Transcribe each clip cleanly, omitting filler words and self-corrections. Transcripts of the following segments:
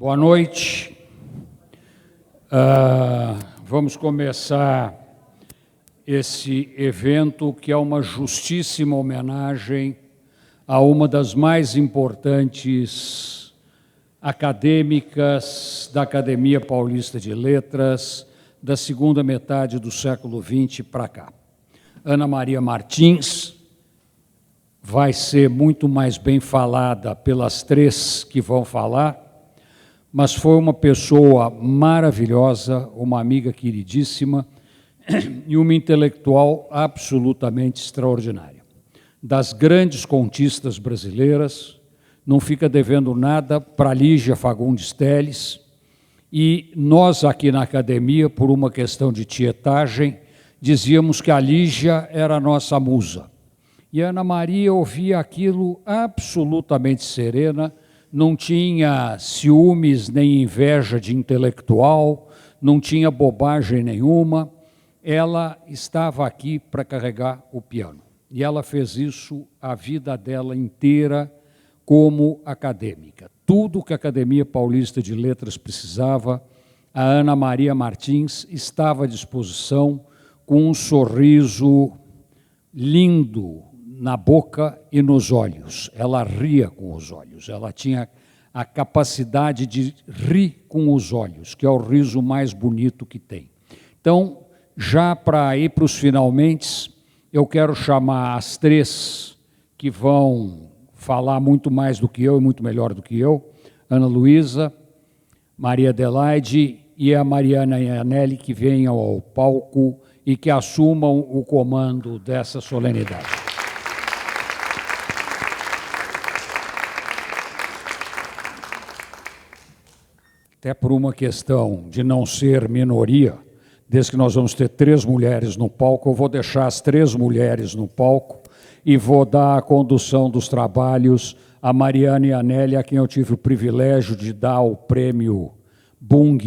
Boa noite. Vamos começar esse evento que é uma justíssima homenagem a uma das mais importantes acadêmicas da Academia Paulista de Letras da segunda metade do século XX para cá. Ana Maria Martins vai ser muito mais bem falada pelas três que vão falar, mas foi uma pessoa maravilhosa, uma amiga queridíssima e uma intelectual absolutamente extraordinária. Das grandes contistas brasileiras, não fica devendo nada para Lígia Fagundes Telles, e nós aqui na academia, por uma questão de tietagem, dizíamos que a Lígia era a nossa musa. E a Ana Maria ouvia aquilo absolutamente serena, não tinha ciúmes nem inveja de intelectual, não tinha bobagem nenhuma. Ela estava aqui para carregar o piano. E ela fez isso a vida dela inteira como acadêmica. Tudo que a Academia Paulista de Letras precisava, a Ana Maria Martins estava à disposição com um sorriso lindo na boca e nos olhos. Ela ria com os olhos, ela tinha a capacidade de rir com os olhos, que é o riso mais bonito que tem. Então, já para ir para os finalmente, eu quero chamar as três que vão falar muito mais do que eu e muito melhor do que eu, Ana Luísa, Maria Adelaide e a Mariana Iannelli, que venham ao palco e que assumam o comando dessa solenidade. Até por uma questão de não ser minoria, desde que nós vamos ter 3 mulheres no palco, eu vou deixar as 3 mulheres no palco e vou dar a condução dos trabalhos a Mariana Iannelli, a quem eu tive o privilégio de dar o prêmio Bung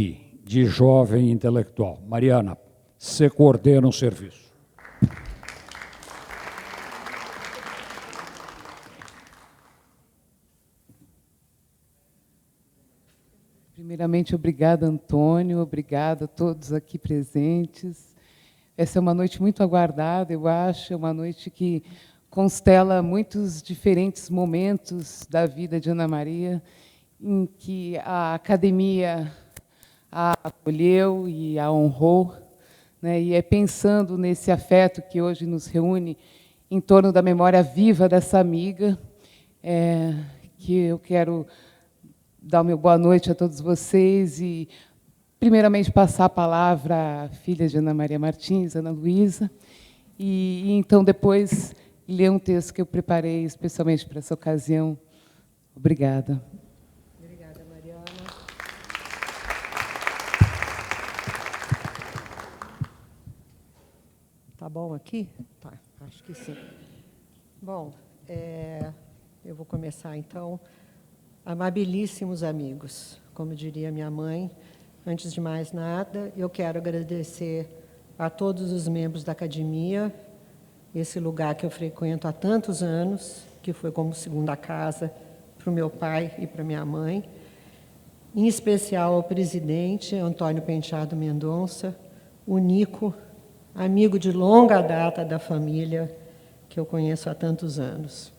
de jovem intelectual. Mariana, você coordena o serviço. Primeiramente, obrigada, Antônio, obrigada a todos aqui presentes. Essa é uma noite muito aguardada, eu acho, é uma noite que constela muitos diferentes momentos da vida de Ana Maria, em que a academia a acolheu e a honrou, né? E é pensando nesse afeto que hoje nos reúne em torno da memória viva dessa amiga, que eu quero dar o meu boa noite a todos vocês e, primeiramente, passar a palavra à filha de Ana Maria Martins, Ana Luísa, e então, depois, ler um texto que eu preparei especialmente para essa ocasião. Obrigada. Obrigada, Mariana. Tá bom aqui? Tá, acho que sim. Bom, eu vou começar, então. Amabilíssimos amigos, como diria minha mãe, antes de mais nada, eu quero agradecer a todos os membros da academia, esse lugar que eu frequento há tantos anos, que foi como segunda casa para o meu pai e para minha mãe, em especial ao presidente Antônio Penteado Mendonça, o Nico, amigo de longa data da família, que eu conheço há tantos anos.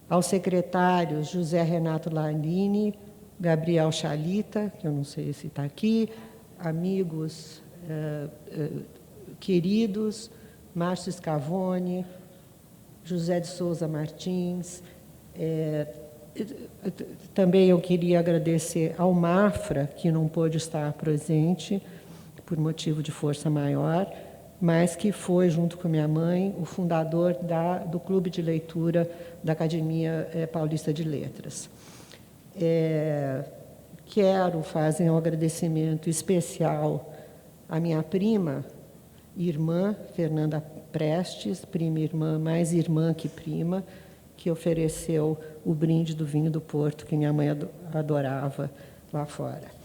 Aos secretários José Renato Lanini, Gabriel Chalita, que eu não sei se está aqui, amigos queridos, Márcio Scavone, José de Souza Martins. Também eu queria agradecer ao Mafra, que não pôde estar presente por motivo de força maior, mas que foi, junto com minha mãe, o fundador do Clube de Leitura da Academia Paulista de Letras. Quero fazer um agradecimento especial à minha prima, irmã, Fernanda Prestes, prima e irmã, mais irmã que prima, que ofereceu o brinde do vinho do Porto, que minha mãe adorava lá fora.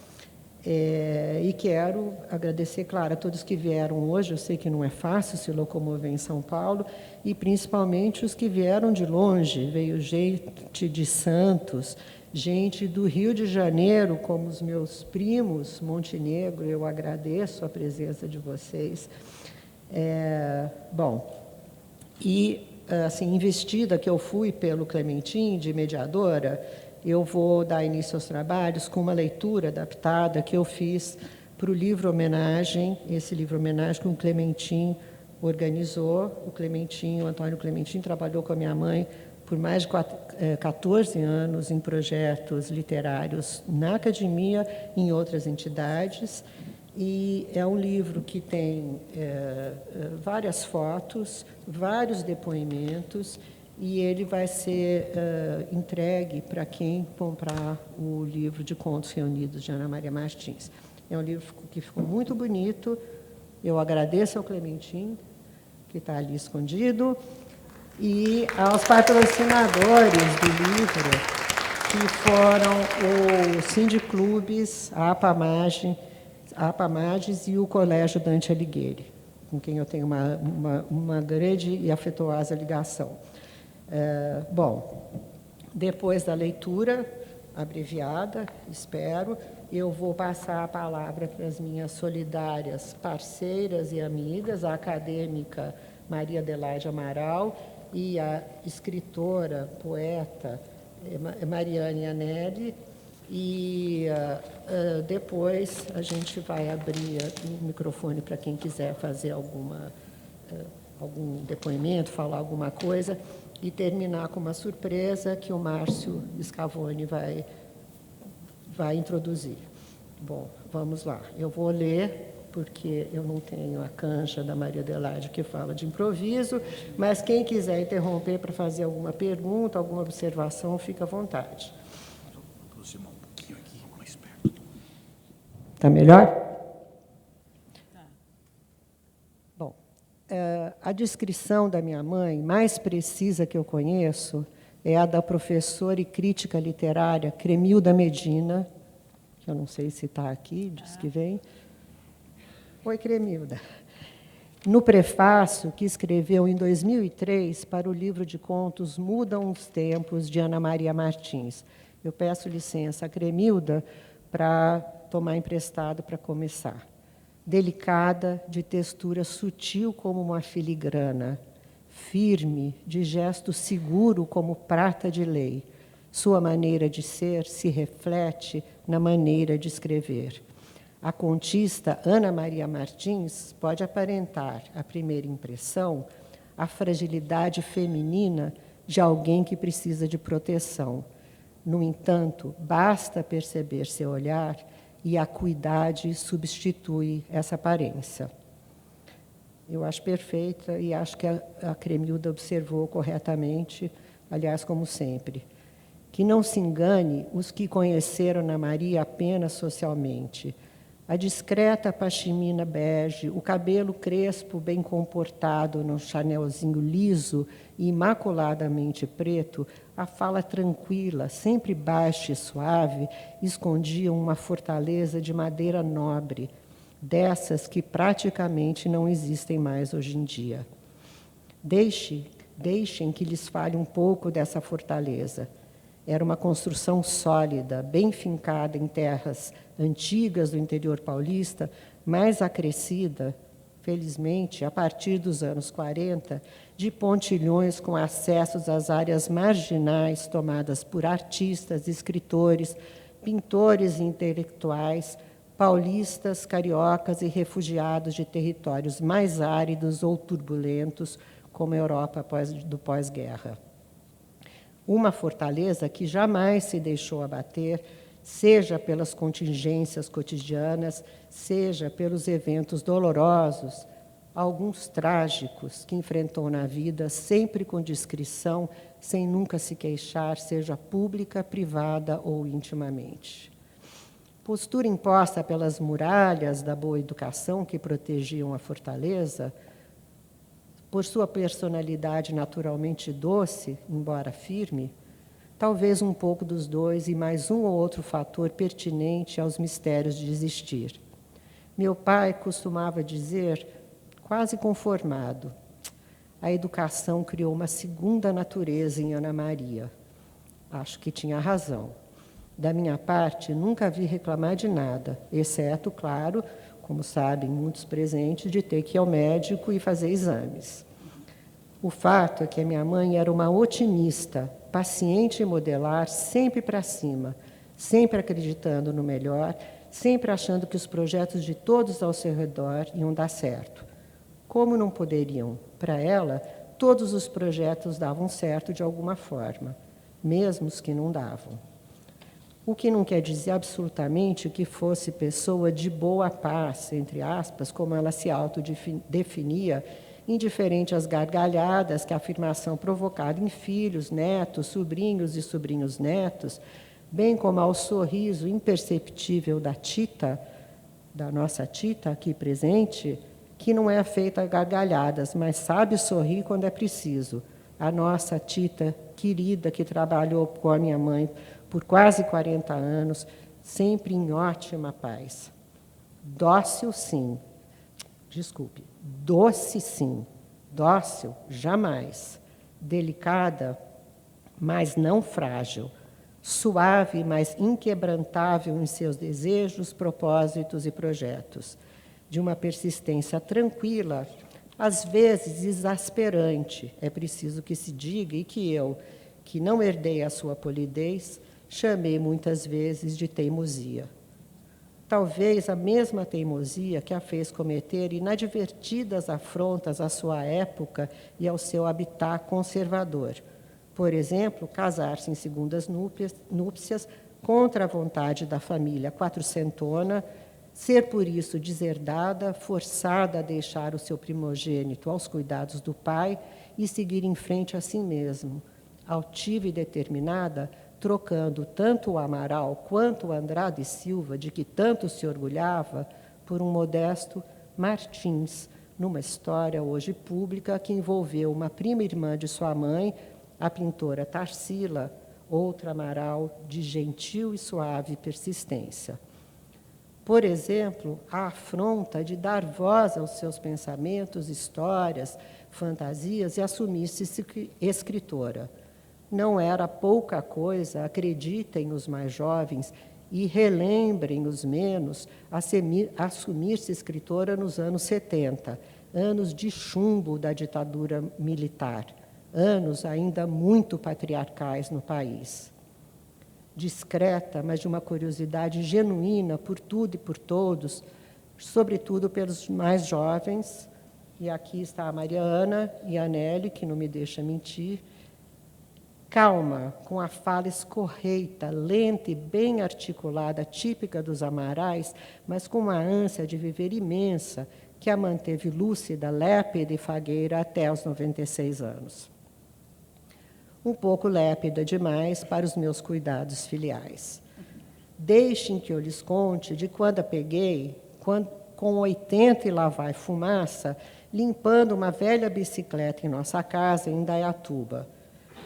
E quero agradecer, claro, a todos que vieram hoje. Eu sei que não é fácil se locomover em São Paulo, e principalmente os que vieram de longe. Veio gente de Santos, gente do Rio de Janeiro, como os meus primos, Montenegro. Eu agradeço a presença de vocês. Bom, e assim, investida que eu fui pelo Clementim, de mediadora, eu vou dar início aos trabalhos com uma leitura adaptada que eu fiz para o livro homenagem, esse livro homenagem que o Clementim organizou. O Antônio Clementim, trabalhou com a minha mãe por mais de 14 anos em projetos literários na academia e em outras entidades. E é um livro que tem várias fotos, vários depoimentos, e ele vai ser entregue para quem comprar o livro de contos reunidos de Ana Maria Martins. É um livro que ficou muito bonito. Eu agradeço ao Clementim, que está ali escondido, e aos patrocinadores do livro, que foram o Sindiclubes, a APAMAGES e o Colégio Dante Alighieri, com quem eu tenho uma grande e afetuosa ligação. Bom, depois da leitura abreviada, espero, eu vou passar a palavra para as minhas solidárias parceiras e amigas, a acadêmica Maria Adelaide Amaral e a escritora, poeta Mariane Anelli, e depois a gente vai abrir o microfone para quem quiser fazer algum depoimento, falar alguma coisa, e terminar com uma surpresa que o Márcio Scavone vai introduzir. Bom, vamos lá. Eu vou ler, porque eu não tenho a cancha da Maria Adelaide, que fala de improviso, mas quem quiser interromper para fazer alguma pergunta, alguma observação, fica à vontade. Vou aproximar um pouquinho aqui, mais perto. Está melhor? Bom, a descrição da minha mãe, mais precisa que eu conheço, é a da professora e crítica literária Cremilda Medina, que eu não sei se está aqui, diz que vem. Oi, Cremilda. No prefácio que escreveu em 2003 para o livro de contos Mudam os Tempos, de Ana Maria Martins. Eu peço licença a Cremilda para tomar emprestado para começar. Delicada, de textura sutil como uma filigrana, firme, de gesto seguro como prata de lei. Sua maneira de ser se reflete na maneira de escrever. A contista Ana Maria Martins pode aparentar, à primeira impressão, a fragilidade feminina de alguém que precisa de proteção. No entanto, basta perceber seu olhar e a acuidade substitui essa aparência. Eu acho perfeita e acho que a Cremilda observou corretamente, aliás, como sempre. Que não se engane os que conheceram Ana Maria apenas socialmente. A discreta pashmina bege, o cabelo crespo bem comportado num chanelzinho liso e imaculadamente preto, a fala tranquila, sempre baixa e suave, escondiam uma fortaleza de madeira nobre, dessas que praticamente não existem mais hoje em dia. Deixem que lhes fale um pouco dessa fortaleza. Era uma construção sólida, bem fincada em terras antigas do interior paulista, mais acrescida, felizmente, a partir dos anos 40, de pontilhões com acessos às áreas marginais tomadas por artistas, escritores, pintores e intelectuais, paulistas, cariocas e refugiados de territórios mais áridos ou turbulentos, como a Europa do pós-guerra. Uma fortaleza que jamais se deixou abater, seja pelas contingências cotidianas, seja pelos eventos dolorosos, alguns trágicos, que enfrentou na vida, sempre com discrição, sem nunca se queixar, seja pública, privada ou intimamente. Postura imposta pelas muralhas da boa educação que protegiam a fortaleza, por sua personalidade naturalmente doce, embora firme, talvez um pouco dos dois e mais um ou outro fator pertinente aos mistérios de existir. Meu pai costumava dizer, quase conformado, a educação criou uma segunda natureza em Ana Maria. Acho que tinha razão. Da minha parte, nunca vi reclamar de nada, exceto, claro, como sabem muitos presentes, de ter que ir ao médico e fazer exames. O fato é que a minha mãe era uma otimista, paciente em modelar, sempre para cima, sempre acreditando no melhor, sempre achando que os projetos de todos ao seu redor iam dar certo. Como não poderiam? Para ela, todos os projetos davam certo de alguma forma, mesmo os que não davam. O que não quer dizer absolutamente que fosse pessoa de boa paz, entre aspas, como ela se autodefinia, indiferente às gargalhadas que a afirmação provocava em filhos, netos, sobrinhos e sobrinhos-netos, bem como ao sorriso imperceptível da Tita, da nossa Tita aqui presente, que não é feita a gargalhadas, mas sabe sorrir quando é preciso. A nossa Tita querida, que trabalhou com a minha mãe por quase 40 anos, sempre em ótima paz. Dócil, sim. Desculpe. Doce, sim. Dócil, jamais. Delicada, mas não frágil. Suave, mas inquebrantável em seus desejos, propósitos e projetos. De uma persistência tranquila, às vezes exasperante, é preciso que se diga, e que eu, que não herdei a sua polidez, chamei muitas vezes de teimosia. Talvez a mesma teimosia que a fez cometer inadvertidas afrontas à sua época e ao seu habitat conservador. Por exemplo, casar-se em segundas núpcias contra a vontade da família quatrocentona, ser por isso deserdada, forçada a deixar o seu primogênito aos cuidados do pai e seguir em frente a si mesmo, altiva e determinada, trocando tanto o Amaral quanto o Andrade Silva, de que tanto se orgulhava, por um modesto Martins, numa história hoje pública que envolveu uma prima irmã de sua mãe, a pintora Tarsila, outra Amaral de gentil e suave persistência. Por exemplo, a afronta de dar voz aos seus pensamentos, histórias, fantasias e assumir-se escritora. Não era pouca coisa, acreditem os mais jovens e relembrem os menos, assumir-se escritora nos anos 70, anos de chumbo da ditadura militar, anos ainda muito patriarcais no país. Discreta, mas de uma curiosidade genuína por tudo e por todos, sobretudo pelos mais jovens, e aqui está a Mariana e a Nelly, que não me deixa mentir, calma, com a fala escorreita, lenta e bem articulada, típica dos Amarais, mas com uma ânsia de viver imensa, que a manteve lúcida, lépida e fagueira até os 96 anos. Um pouco lépida demais para os meus cuidados filiais. Deixem que eu lhes conte de quando a peguei, com 80 e lá vai fumaça, limpando uma velha bicicleta em nossa casa, em Indaiatuba.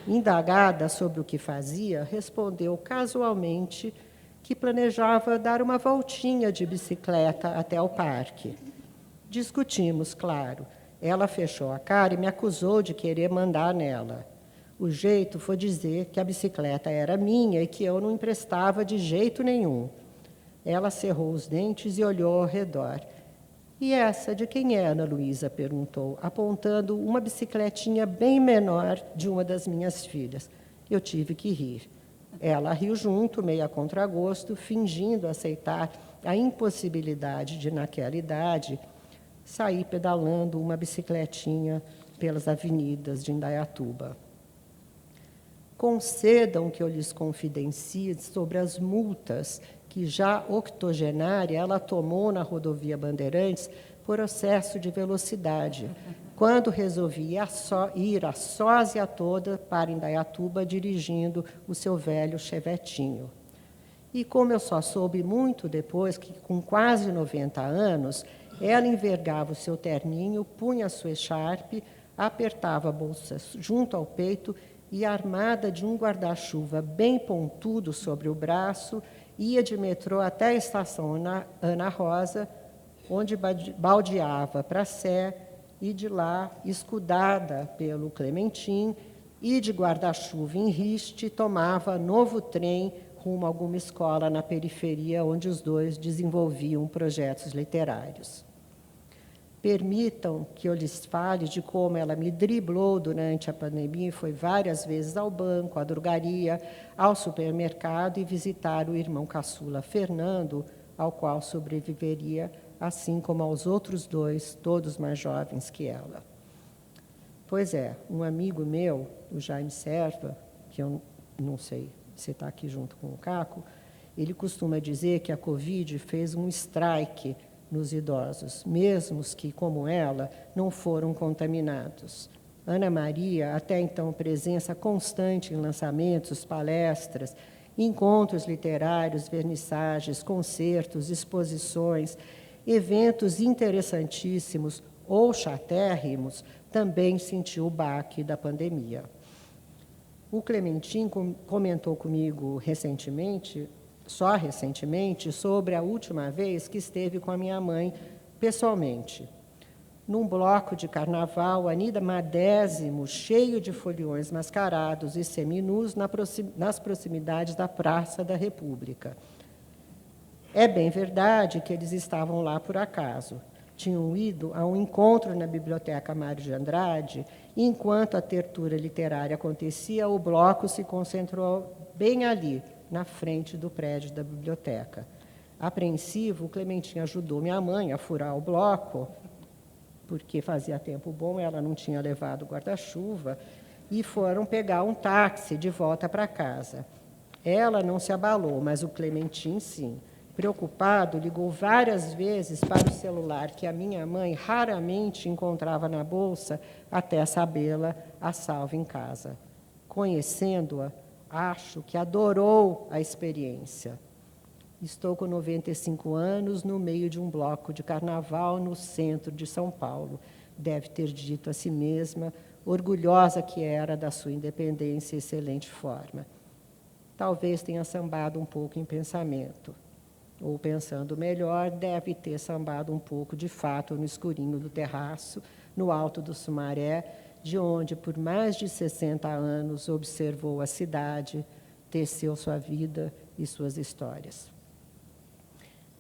Indagada sobre o que fazia, respondeu casualmente que planejava dar uma voltinha de bicicleta até o parque. Discutimos, claro. Ela fechou a cara e me acusou de querer mandar nela. O jeito foi dizer que a bicicleta era minha e que eu não emprestava de jeito nenhum. Ela cerrou os dentes e olhou ao redor. E essa de quem é, Ana Luísa? Perguntou, apontando uma bicicletinha bem menor de uma das minhas filhas. Eu tive que rir. Ela riu junto, meio a contragosto, fingindo aceitar a impossibilidade de, naquela idade, sair pedalando uma bicicletinha pelas avenidas de Indaiatuba. Concedam que eu lhes confidencie sobre as multas que, já octogenária, ela tomou na rodovia Bandeirantes por excesso de velocidade, quando resolvia ir a sósia toda para Indaiatuba, dirigindo o seu velho chevetinho. E como eu só soube muito depois que, com quase 90 anos, ela envergava o seu terninho, punha a sua echarpe, apertava a bolsa junto ao peito e, armada de um guarda-chuva bem pontudo sobre o braço, ia de metrô até a estação Ana Rosa, onde baldeava para a Sé, e de lá, escudada pelo Clementim, e de guarda-chuva em riste, tomava novo trem rumo a alguma escola na periferia, onde os dois desenvolviam projetos literários. Permitam que eu lhes fale de como ela me driblou durante a pandemia e foi várias vezes ao banco, à drogaria, ao supermercado e visitar o irmão caçula Fernando, ao qual sobreviveria, assim como aos outros dois, todos mais jovens que ela. Pois é, um amigo meu, o Jaime Serva, que eu não sei se está aqui junto com o Caco, ele costuma dizer que a Covid fez um strike nos idosos, mesmo os que, como ela, não foram contaminados. Ana Maria, até então presença constante em lançamentos, palestras, encontros literários, vernissagens, concertos, exposições, eventos interessantíssimos ou chatérrimos, também sentiu o baque da pandemia. O Clementim comentou comigo recentemente, só recentemente, sobre a última vez que esteve com a minha mãe pessoalmente. Num bloco de carnaval, animadésimo, cheio de foliões mascarados e seminus nas proximidades da Praça da República. É bem verdade que eles estavam lá por acaso. Tinham ido a um encontro na Biblioteca Mário de Andrade, e enquanto a tertúlia literária acontecia, o bloco se concentrou bem ali, na frente do prédio da biblioteca. Apreensivo, o Clementim ajudou minha mãe a furar o bloco, porque fazia tempo bom, ela não tinha levado o guarda-chuva, e foram pegar um táxi de volta para casa. Ela não se abalou, mas o Clementim, sim. Preocupado, ligou várias vezes para o celular que a minha mãe raramente encontrava na bolsa até sabê-la a salvo em casa. Conhecendo-a, acho que adorou a experiência. Estou com 95 anos no meio de um bloco de carnaval no centro de São Paulo. Deve ter dito a si mesma, orgulhosa que era da sua independência e excelente forma. Talvez tenha sambado um pouco em pensamento. Ou, pensando melhor, deve ter sambado um pouco, de fato, no escurinho do terraço, no alto do Sumaré, de onde, por mais de 60 anos, observou a cidade, teceu sua vida e suas histórias.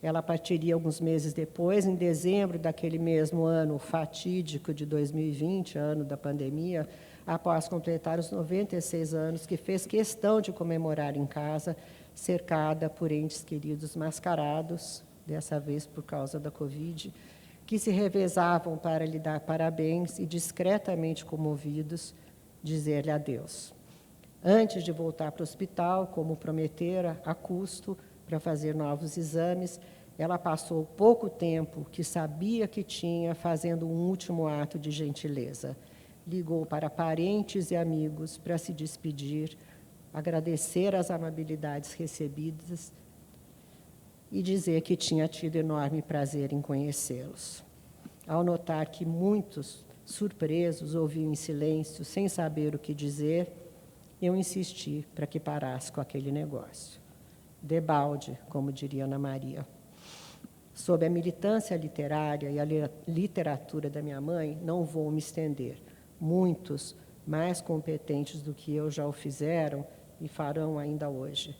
Ela partiria alguns meses depois, em dezembro daquele mesmo ano fatídico de 2020, ano da pandemia, após completar os 96 anos, que fez questão de comemorar em casa, cercada por entes queridos mascarados, dessa vez por causa da Covid, que se revezavam para lhe dar parabéns e, discretamente comovidos, dizer-lhe adeus. Antes de voltar para o hospital, como prometera, a custo, para fazer novos exames, ela passou pouco tempo que sabia que tinha, fazendo um último ato de gentileza. Ligou para parentes e amigos para se despedir, agradecer as amabilidades recebidas e dizer que tinha tido enorme prazer em conhecê-los. Ao notar que muitos, surpresos, ouviam em silêncio, sem saber o que dizer, eu insisti para que parasse com aquele negócio. Debalde, como diria Ana Maria. Sob a militância literária e a literatura da minha mãe, não vou me estender. Muitos, mais competentes do que eu, já o fizeram e farão ainda hoje.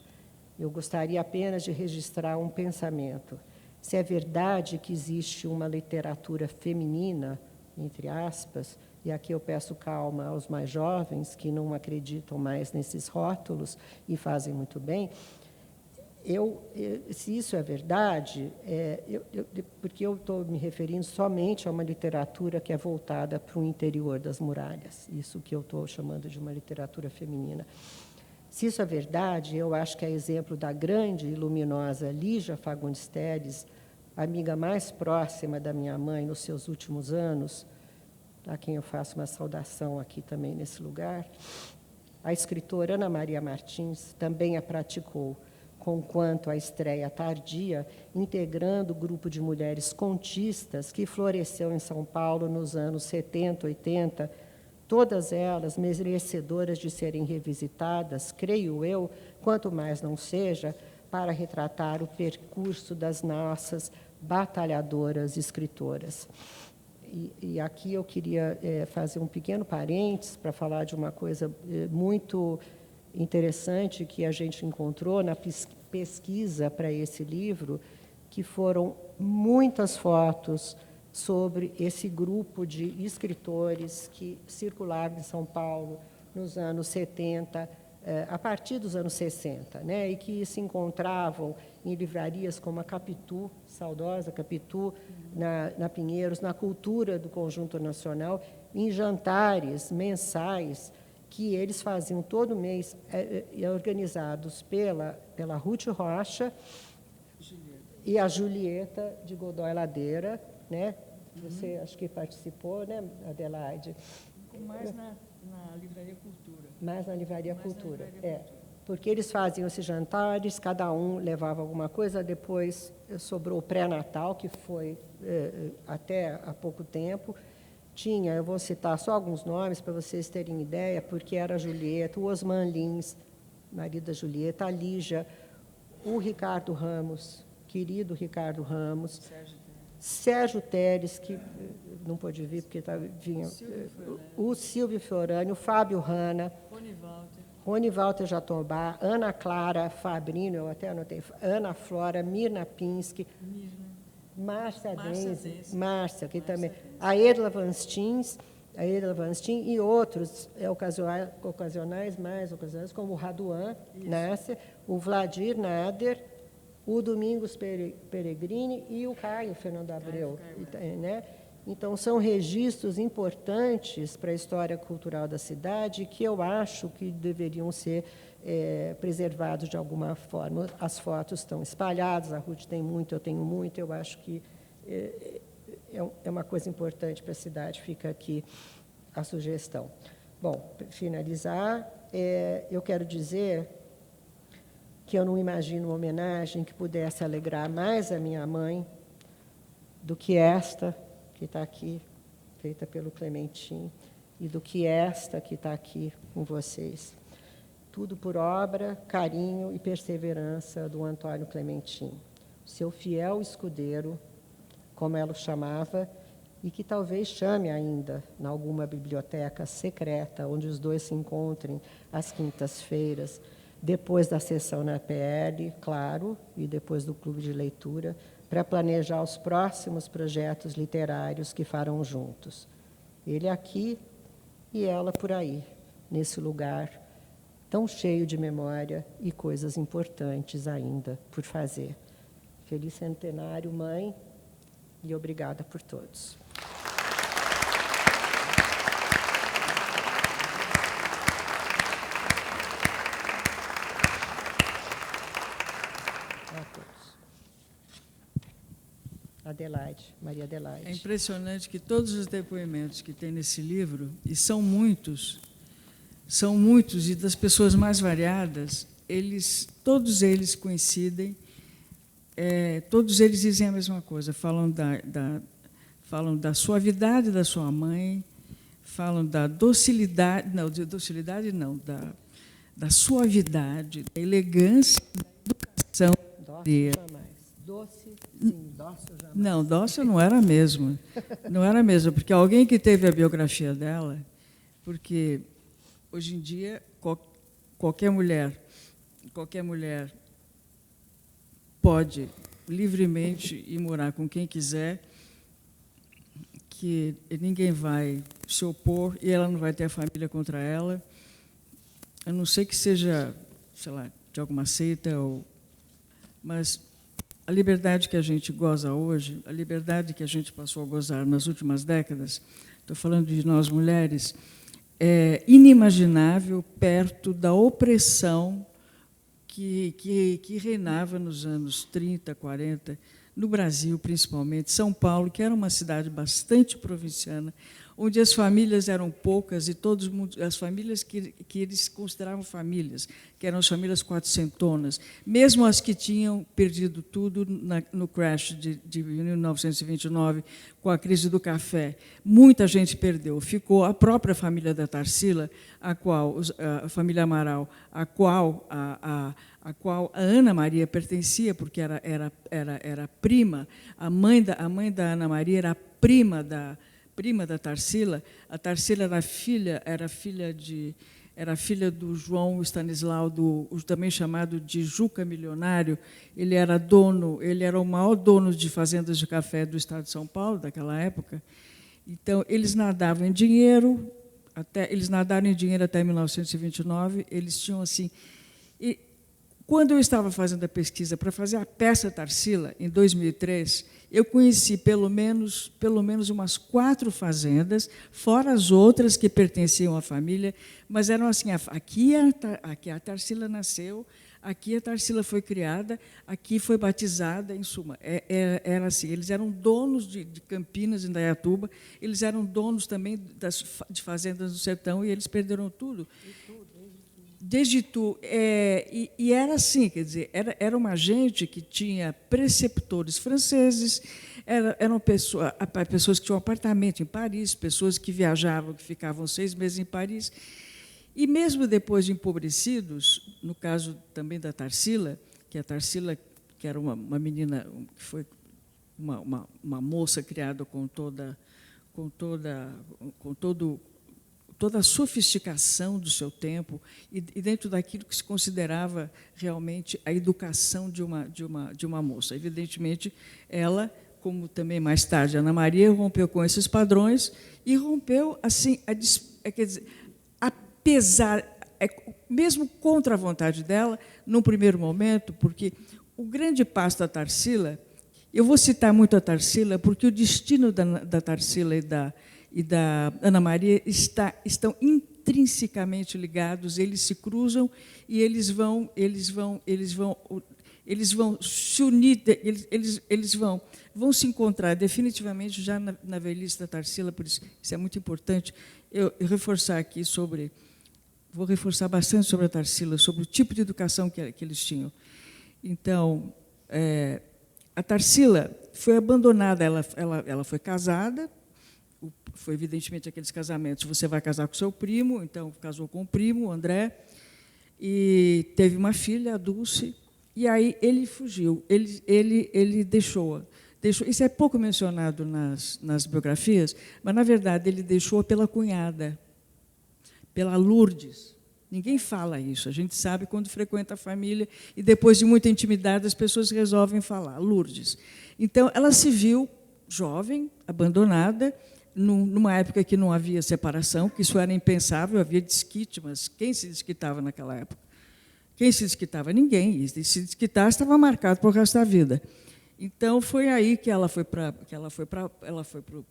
Eu gostaria apenas de registrar um pensamento. Se é verdade que existe uma literatura feminina, entre aspas, e aqui eu peço calma aos mais jovens, que não acreditam mais nesses rótulos e fazem muito bem, se isso é verdade, porque eu estou me referindo somente a uma literatura que é voltada para o interior das muralhas, isso que eu estou chamando de uma literatura feminina. Se isso é verdade, eu acho que é exemplo da grande e luminosa Lígia Fagundes Telles, amiga mais próxima da minha mãe nos seus últimos anos, a quem eu faço uma saudação aqui também nesse lugar. A escritora Ana Maria Martins também a praticou, conquanto a estreia tardia, integrando o grupo de mulheres contistas que floresceu em São Paulo nos anos 70, 80, todas elas merecedoras de serem revisitadas, creio eu, quanto mais não seja, para retratar o percurso das nossas batalhadoras escritoras. E aqui eu queria fazer um pequeno parênteses para falar de uma coisa muito interessante que a gente encontrou na pesquisa para esse livro, que foram muitas fotos sobre esse grupo de escritores que circulavam em São Paulo nos anos 70, a partir dos anos 60, né, e que se encontravam em livrarias como a Capitu, saudosa Capitu, na Pinheiros, na Cultura do Conjunto Nacional, em jantares mensais que eles faziam todo mês, organizados pela Ruth Rocha e a Julieta de Godoy Ladeira, né? Você acho que participou, né, Adelaide? Mais na Livraria Cultura. Mais na Livraria Cultura, porque eles faziam esses jantares, cada um levava alguma coisa, depois sobrou o pré-natal, que foi até há pouco tempo. Tinha, eu vou citar só alguns nomes para vocês terem ideia, porque era a Julieta, o Osman Lins, marido da Julieta, a Lígia, o Ricardo Ramos, querido Ricardo Ramos, Sérgio Teres, que não pôde vir porque vinha, o Silvio Fiorani, o Fábio Hanna, Rony Walter Jatobá, Ana Clara Fabrino, eu até anotei, Ana Flora, Mirna Pinsky, Márcia Denze, Márcia, que também, a Edla Van Steen e outros ocasionais, como o Raduan Nasser, o Vladir Nader, o Domingos Peregrini e o Caio Fernando Abreu. Né? Então, são registros importantes para a história cultural da cidade que eu acho que deveriam ser preservados de alguma forma. As fotos estão espalhadas, a Ruth tem muito, eu tenho muito, eu acho que é uma coisa importante para a cidade, fica aqui a sugestão. Bom, para finalizar, eu quero dizer que eu não imagino uma homenagem que pudesse alegrar mais a minha mãe do que esta que está aqui, feita pelo Clementim, e do que esta que está aqui com vocês. Tudo por obra, carinho e perseverança do Antônio Clementim, seu fiel escudeiro, como ela o chamava, e que talvez chame ainda em alguma biblioteca secreta, onde os dois se encontrem às quintas-feiras, depois da sessão na PL, claro, e depois do clube de leitura, para planejar os próximos projetos literários que farão juntos. Ele aqui e ela por aí, nesse lugar tão cheio de memória e coisas importantes ainda por fazer. Feliz centenário, mãe, e obrigada por todos. Adelaide, Maria Adelaide. É impressionante que todos os depoimentos que tem nesse livro, e são muitos, e das pessoas mais variadas, todos eles coincidem, todos eles dizem a mesma coisa, falam da suavidade da sua mãe, falam da docilidade, da suavidade, da elegância, da educação. Doce, sim, dócil jamais. Não, dócil não era mesmo. Não era mesmo, porque alguém que teve a biografia dela, porque hoje em dia qualquer mulher pode livremente ir morar com quem quiser, que ninguém vai se opor e ela não vai ter a família contra ela, a não ser que seja, sei lá, de alguma seita, mas a liberdade que a gente goza hoje, a liberdade que a gente passou a gozar nas últimas décadas, estou falando de nós mulheres, é inimaginável perto da opressão que reinava nos anos 30, 40, no Brasil, principalmente. São Paulo, que era uma cidade bastante provinciana, onde as famílias eram poucas e as famílias que eles consideravam famílias, que eram as famílias quatrocentonas, mesmo as que tinham perdido tudo no crash de 1929, com a crise do café. Muita gente perdeu. Ficou a própria família da Tarsila, a família Amaral, a qual a Ana Maria pertencia, porque era prima. A mãe da Ana Maria era prima da Tarsila. A Tarsila era filha do João Stanislau, também chamado de Juca Milionário. Ele era o maior dono de fazendas de café do estado de São Paulo, daquela época. Então, eles nadavam em dinheiro, eles nadaram em dinheiro até 1929. Eles tinham assim. E, quando eu estava fazendo a pesquisa para fazer a peça Tarsila, em 2003, eu conheci pelo menos umas 4 fazendas, fora as outras que pertenciam à família, mas eram assim: aqui a Tarsila nasceu, aqui a Tarsila foi criada, aqui foi batizada, em suma. Era assim, eles eram donos de Campinas, em Indaiatuba, eles eram donos também de fazendas do sertão, e eles perderam tudo. Desde tu. E era assim, quer dizer, era uma gente que tinha preceptores franceses, eram pessoas que tinham apartamento em Paris, pessoas que viajavam, que ficavam 6 meses em Paris. E, mesmo depois de empobrecidos, no caso também da Tarsila, que era uma menina, que foi uma moça criada com toda a sofisticação do seu tempo e dentro daquilo que se considerava realmente a educação de uma moça. Evidentemente, ela, como também mais tarde Ana Maria, rompeu com esses padrões e rompeu assim, quer dizer, mesmo contra a vontade dela, num primeiro momento, porque o grande passo da Tarsila, eu vou citar muito a Tarsila, porque o destino da Tarsila e da Ana Maria estão intrinsecamente ligados, eles se cruzam e eles vão se unir, eles vão se encontrar definitivamente já na velhice da Tarsila. Por isso é muito importante eu reforçar aqui vou reforçar bastante sobre a Tarsila, sobre o tipo de educação que eles tinham. Então, a Tarsila foi abandonada, ela foi casada. Foi, evidentemente, aqueles casamentos. Você vai casar com seu primo, então casou com o primo, o André, e teve uma filha, a Dulce, e aí ele fugiu, ele deixou-a. Isso é pouco mencionado nas biografias, mas, na verdade, ele deixou-a pela cunhada, pela Lourdes. Ninguém fala isso, a gente sabe quando frequenta a família, e depois de muita intimidade as pessoas resolvem falar, Lourdes. Então, ela se viu jovem, abandonada, numa época que não havia separação, que isso era impensável, havia desquite, mas quem se desquitava naquela época? Quem se desquitava? Ninguém. E se desquitar, estava marcado para o resto da vida. Então, foi aí que ela foi para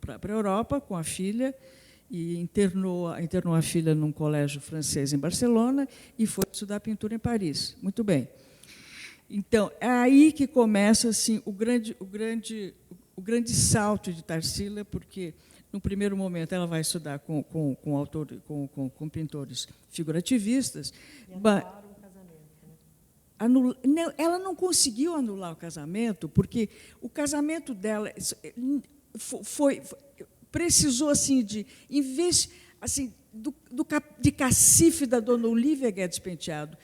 a Europa com a filha, e internou a filha num colégio francês em Barcelona e foi estudar pintura em Paris. Muito bem. Então, é aí que começa assim, o grande salto de Tarsila, porque, no primeiro momento, ela vai estudar com pintores figurativistas. E anularam o casamento, né? Ela não conseguiu anular o casamento, porque o casamento dela precisou assim em vez assim de cacife da dona Olívia Guedes Penteado.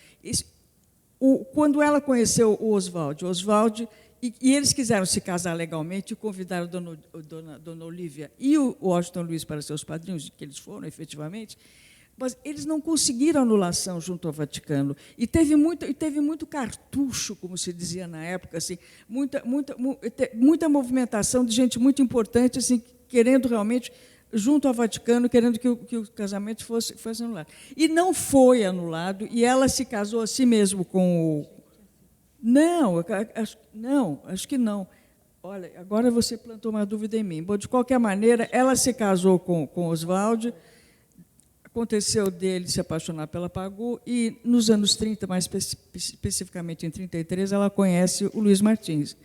Quando ela conheceu o Oswald, e eles quiseram se casar legalmente e convidaram a dona Olívia e o Washington Luiz para seus padrinhos, que eles foram, efetivamente, mas eles não conseguiram anulação junto ao Vaticano. E teve muito cartucho, como se dizia na época, assim, muita movimentação de gente muito importante, assim, querendo realmente, junto ao Vaticano, querendo que o casamento fosse anulado. E não foi anulado, e ela se casou a si mesmo com o... Não, acho que não. Olha, agora você plantou uma dúvida em mim. Bom, de qualquer maneira, ela se casou com Oswald, aconteceu dele se apaixonar pela Pagu, e, nos anos 30, mais especificamente em 33, ela conhece o Luiz Martins.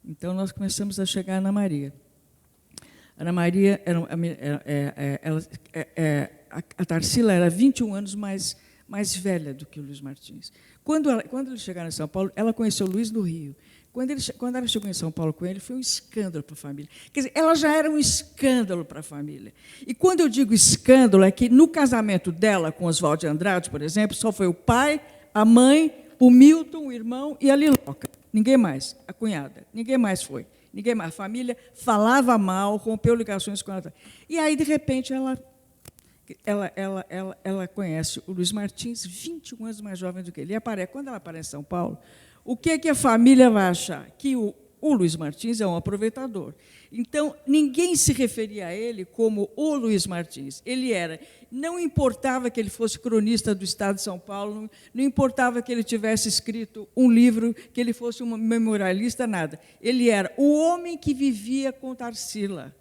Então, nós começamos a chegar na Maria. Ana Maria, a Tarsila era 21 anos mais velha do que o Luiz Martins. Quando eles chegaram em São Paulo, ela conheceu o Luiz no Rio. Quando ela chegou em São Paulo com ele, foi um escândalo para a família. Quer dizer, ela já era um escândalo para a família. E quando eu digo escândalo, é que no casamento dela com Oswaldo de Andrade, por exemplo, só foi o pai, a mãe, o Milton, o irmão e a Liloca. Ninguém mais, a cunhada. Ninguém mais foi. Ninguém mais. A família falava mal, rompeu ligações com ela. E aí, de repente, ela conhece o Luiz Martins, 21 anos mais jovem do que ele. E quando ela aparece em São Paulo, o que a família vai achar? Que o Luiz Martins é um aproveitador. Então, ninguém se referia a ele como o Luiz Martins. Ele era. Não importava que ele fosse cronista do Estado de São Paulo, não importava que ele tivesse escrito um livro, que ele fosse um memorialista, nada. Ele era o homem que vivia com Tarsila.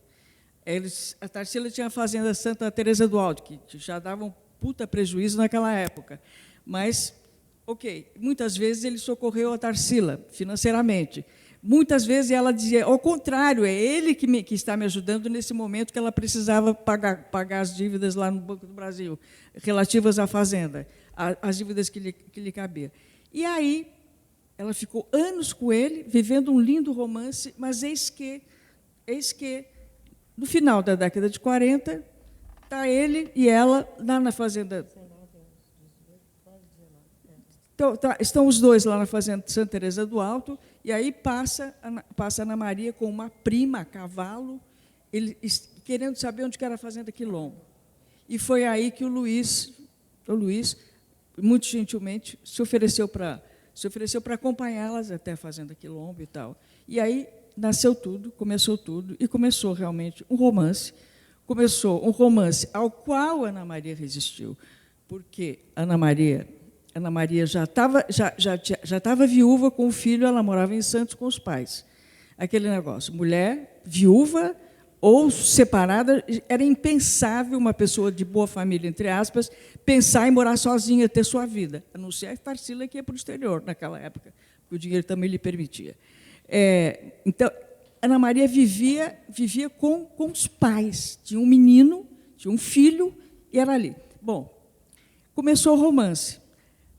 A Tarsila tinha a fazenda Santa Teresa do Alto, que já dava um puta prejuízo naquela época. Mas, ok, muitas vezes ele socorreu a Tarsila financeiramente. Muitas vezes ela dizia, ao contrário, é ele que está me ajudando nesse momento que ela precisava pagar as dívidas lá no Banco do Brasil, relativas à fazenda, as dívidas que lhe cabiam. E aí, ela ficou anos com ele, vivendo um lindo romance, mas eis que no final da década de 40, está ele e ela lá na fazenda. Então, estão os dois lá na fazenda de Santa Teresa do Alto, e aí passa Ana Maria com uma prima a cavalo, querendo saber onde era a fazenda Quilombo. E foi aí que o Luiz, muito gentilmente, se ofereceu para acompanhá-las até a fazenda Quilombo e tal. E aí nasceu tudo, e começou realmente um romance. Começou um romance ao qual Ana Maria resistiu, porque Ana Maria já estava viúva com o filho, ela morava em Santos com os pais. Aquele negócio, mulher, viúva ou separada, era impensável uma pessoa de boa família, entre aspas, pensar em morar sozinha, ter sua vida, a não ser a Tarsila, que ia para o exterior naquela época, porque o dinheiro também lhe permitia. Então, Ana Maria vivia com os pais. Tinha um menino, tinha um filho, e era ali. Bom, começou o romance.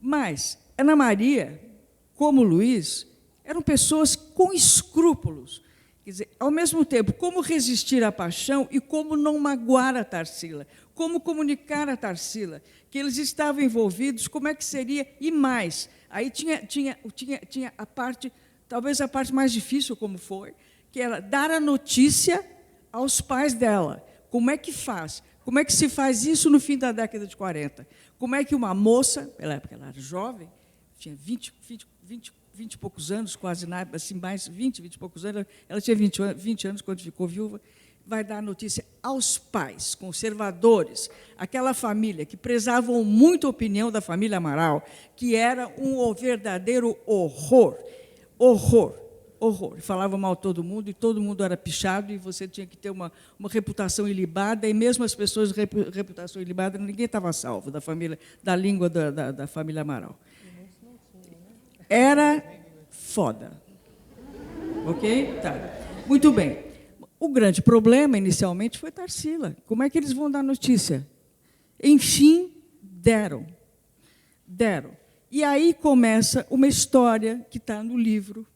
Mas Ana Maria, como Luiz, eram pessoas com escrúpulos. Quer dizer, ao mesmo tempo, como resistir à paixão e como não magoar a Tarsila, como comunicar a Tarsila que eles estavam envolvidos, como é que seria, e mais. Aí tinha a parte, talvez a parte mais difícil, como foi, que era dar a notícia aos pais dela. Como é que faz? Como é que se faz isso no fim da década de 40? Como é que uma moça, pela época ela era jovem, tinha 20 e poucos anos, quase nada, assim, mais 20 e poucos anos, ela tinha 20 anos quando ficou viúva, vai dar notícia aos pais conservadores, aquela família que prezavam muito a opinião da família Amaral, que era um verdadeiro horror. Falava mal todo mundo, e todo mundo era pichado, e você tinha que ter uma reputação ilibada, e mesmo as pessoas de reputação ilibada, ninguém estava salvo da língua da família Amaral. Era foda. Ok? Tá. Muito bem. O grande problema, inicialmente, foi Tarsila. Como é que eles vão dar notícia? Enfim, deram. E aí começa uma história que está no livro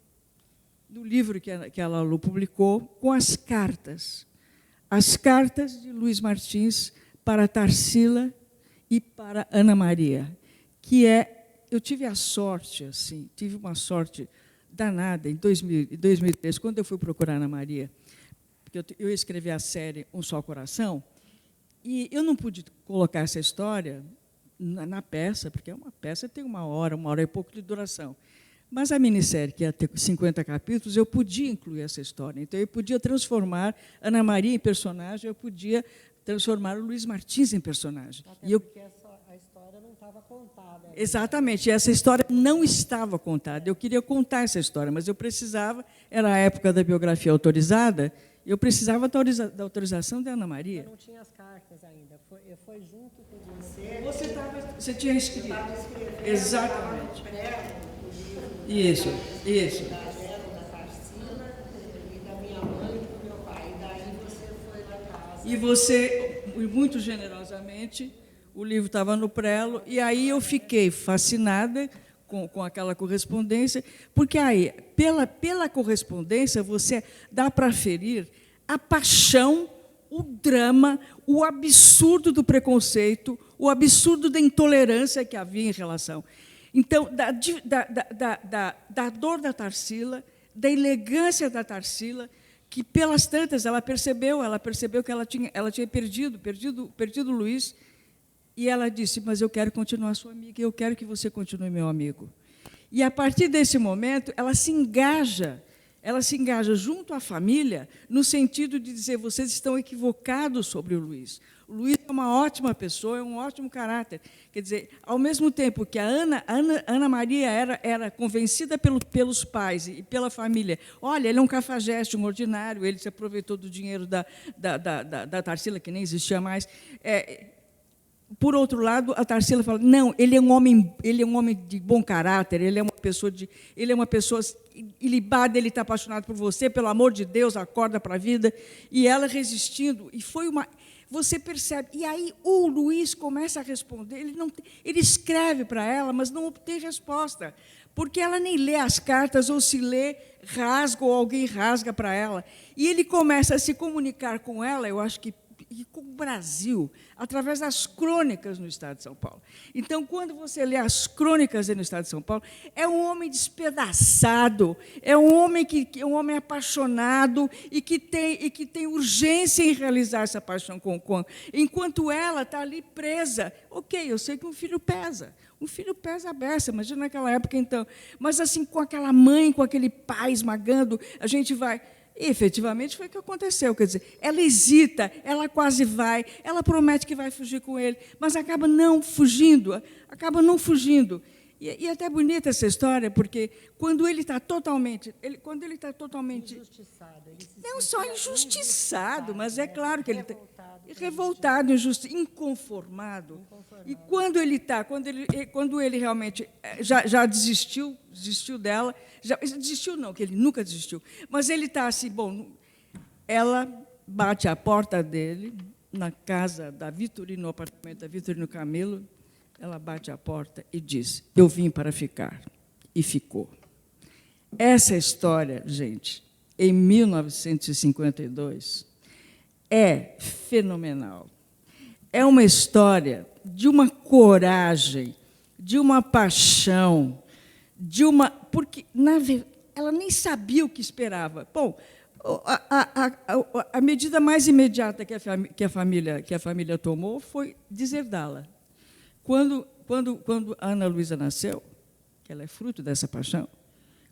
que a Lalu publicou, com as cartas de Luiz Martins para Tarsila e para Ana Maria, eu tive a sorte, assim, tive uma sorte danada em 2003, quando eu fui procurar Ana Maria, porque eu escrevi a série Um Só Coração, e eu não pude colocar essa história na peça, porque uma peça tem uma hora e pouco de duração. Mas a minissérie, que ia ter 50 capítulos, eu podia incluir essa história. Então, eu podia transformar Ana Maria em personagem, eu podia transformar o Luiz Martins em personagem. Porque a história não estava contada. Exatamente, essa história não estava contada. Eu queria contar essa história, mas eu precisava, era a época da biografia autorizada, eu precisava da autorização da Ana Maria. Eu não tinha as cartas ainda, foi junto com você. Você tinha escrito. Exatamente. Isso. Da Tarsila e da minha mãe e do meu pai. E daí você foi E você, muito generosamente, o livro estava no prelo, e aí eu fiquei fascinada com aquela correspondência, porque aí, pela correspondência, você dá para aferir a paixão, o drama, o absurdo do preconceito, o absurdo da intolerância que havia em relação. Então, da dor da Tarsila, da elegância da Tarsila, que, pelas tantas, ela percebeu que ela tinha perdido o Luiz, e ela disse, mas eu quero continuar sua amiga, e eu quero que você continue meu amigo. E, a partir desse momento, ela se engaja junto à família, no sentido de dizer, vocês estão equivocados sobre o Luiz. O Luiz é uma ótima pessoa, é um ótimo caráter. Quer dizer, ao mesmo tempo que a Ana Maria era convencida pelos pais e pela família, olha, ele é um cafajeste, um ordinário, ele se aproveitou do dinheiro da Tarsila, que nem existia mais. Por outro lado, a Tarsila fala, não, ele é um homem de bom caráter, ele é uma pessoa ilibada, ele está apaixonado por você, pelo amor de Deus, acorda para a vida. E ela resistindo, e foi uma... Você percebe, e aí o Luiz começa a responder, ele escreve para ela, mas não obtém resposta, porque ela nem lê as cartas, ou se lê, rasga, ou alguém rasga para ela. E ele começa a se comunicar com ela, eu acho que com o Brasil, através das crônicas no Estado de São Paulo. Então, quando você lê as crônicas no Estado de São Paulo, é um homem despedaçado, é um homem apaixonado e que tem urgência em realizar essa paixão enquanto ela está ali presa. Ok, eu sei que um filho pesa a beça, imagina naquela época, então. Mas, assim, com aquela mãe, com aquele pai esmagando, a gente vai... E, efetivamente, foi o que aconteceu. Quer dizer, ela hesita, ela quase vai, ela promete que vai fugir com ele, mas acaba não fugindo. E é até bonita essa história, porque quando ele está totalmente... Injustiçado. Não só injustiçado, mas é claro que ele está... Revoltado, inconformado. E quando ele realmente já desistiu dela, desistiu não, que ele nunca desistiu, mas ele está assim, bom, ela bate à porta dele, na casa da Vitorino, no apartamento da Vitorino Camilo, ela bate à porta e diz, eu vim para ficar, e ficou. Essa história, gente, em 1952, é fenomenal. É uma história de uma coragem, de uma paixão, porque ela nem sabia o que esperava. Bom, a medida mais imediata que a família tomou foi deserdá-la. Quando a Ana Luísa nasceu, que ela é fruto dessa paixão,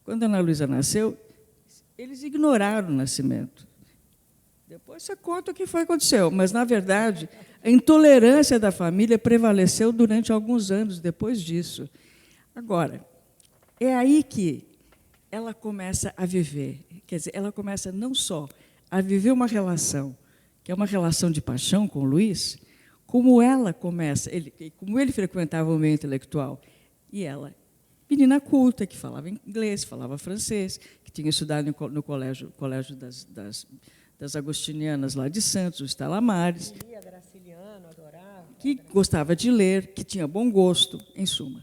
quando a Ana Luísa nasceu, eles ignoraram o nascimento. Depois você conta o que foi que aconteceu, mas, na verdade, a intolerância da família prevaleceu durante alguns anos depois disso. Agora, é aí que ela começa a viver, quer dizer, ela começa não só a viver uma relação, que é uma relação de paixão com o Luiz, como ele frequentava o meio intelectual, e ela, menina culta, que falava inglês, falava francês, que tinha estudado no colégio das agostinianas lá de Santos, o Estela Maris, Graciliano, adorava, que gostava de ler, que tinha bom gosto, em suma.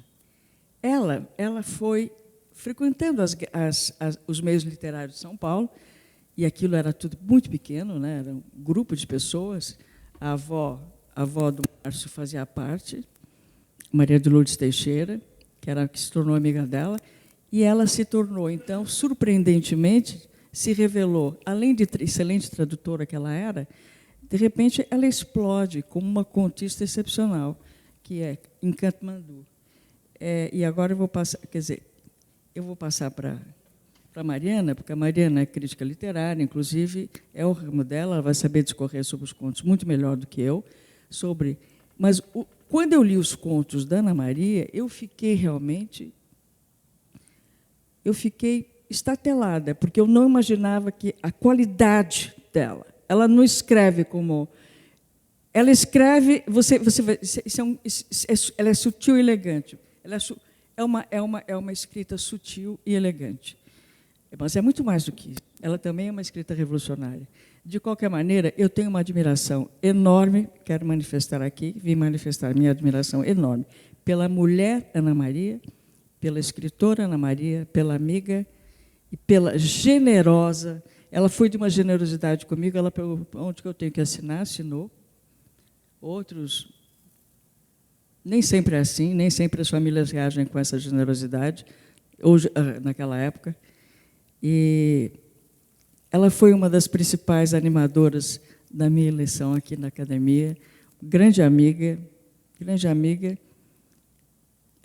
Ela foi frequentando os meios literários de São Paulo, e aquilo era tudo muito pequeno, né? Era um grupo de pessoas. A avó do Márcio fazia parte, Maria de Lourdes Teixeira, que se tornou amiga dela, e ela se tornou, então, surpreendentemente, se revelou, além de excelente tradutora que ela era, de repente ela explode como uma contista excepcional, que é em Katmandu. E agora eu vou passar para a Mariana, porque a Mariana é crítica literária, inclusive é o ramo dela, ela vai saber discorrer sobre os contos muito melhor do que eu, mas quando eu li os contos da Ana Maria, eu fiquei estatelada, porque eu não imaginava que a qualidade dela, ela não escreve como... Ela escreve, ela é sutil e elegante. É uma escrita sutil e elegante. Mas é muito mais do que isso. Ela também é uma escrita revolucionária. De qualquer maneira, eu tenho uma admiração enorme, quero manifestar aqui, vim manifestar minha admiração enorme pela mulher Ana Maria, pela escritora Ana Maria, pela amiga e pela generosa. Ela foi de uma generosidade comigo, ela perguntou onde que eu tenho que assinar, assinou. Outros, nem sempre é assim, nem sempre as famílias reagem com essa generosidade, hoje, naquela época. E ela foi uma das principais animadoras da minha eleição aqui na academia, grande amiga, grande amiga.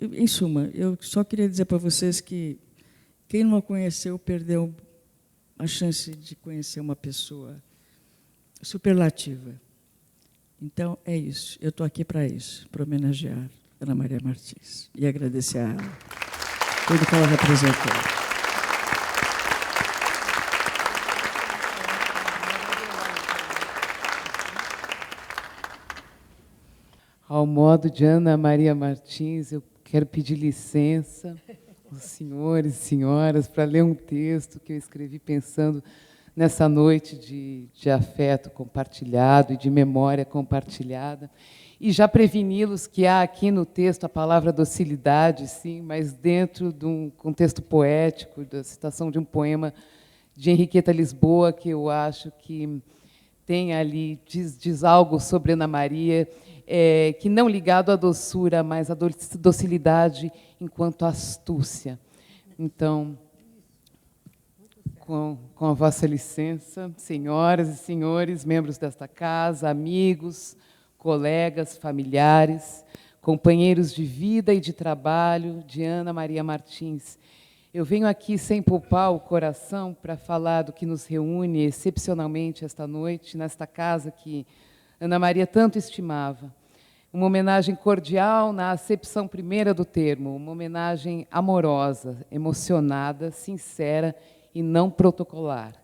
Em suma, eu só queria dizer para vocês que quem não a conheceu perdeu a chance de conhecer uma pessoa superlativa. Então, é isso. Eu estou aqui para isso, para homenagear Ana Maria Martins e agradecer a ela tudo que ela representou. Ao modo de Ana Maria Martins, eu quero pedir licença aos senhores e senhoras para ler um texto que eu escrevi pensando nessa noite de afeto compartilhado e de memória compartilhada. E já preveni-los que há aqui no texto a palavra docilidade, sim, mas dentro de um contexto poético, da citação de um poema de Henriqueta Lisboa, que eu acho que tem ali, diz algo sobre Ana Maria, que não ligado à doçura, mas à docilidade enquanto astúcia. Então, com a vossa licença, senhoras e senhores, membros desta casa, amigos, colegas, familiares, companheiros de vida e de trabalho de Ana Maria Martins, eu venho aqui sem poupar o coração para falar do que nos reúne excepcionalmente esta noite, nesta casa que Ana Maria tanto estimava. Uma homenagem cordial na acepção primeira do termo, uma homenagem amorosa, emocionada, sincera e não protocolar.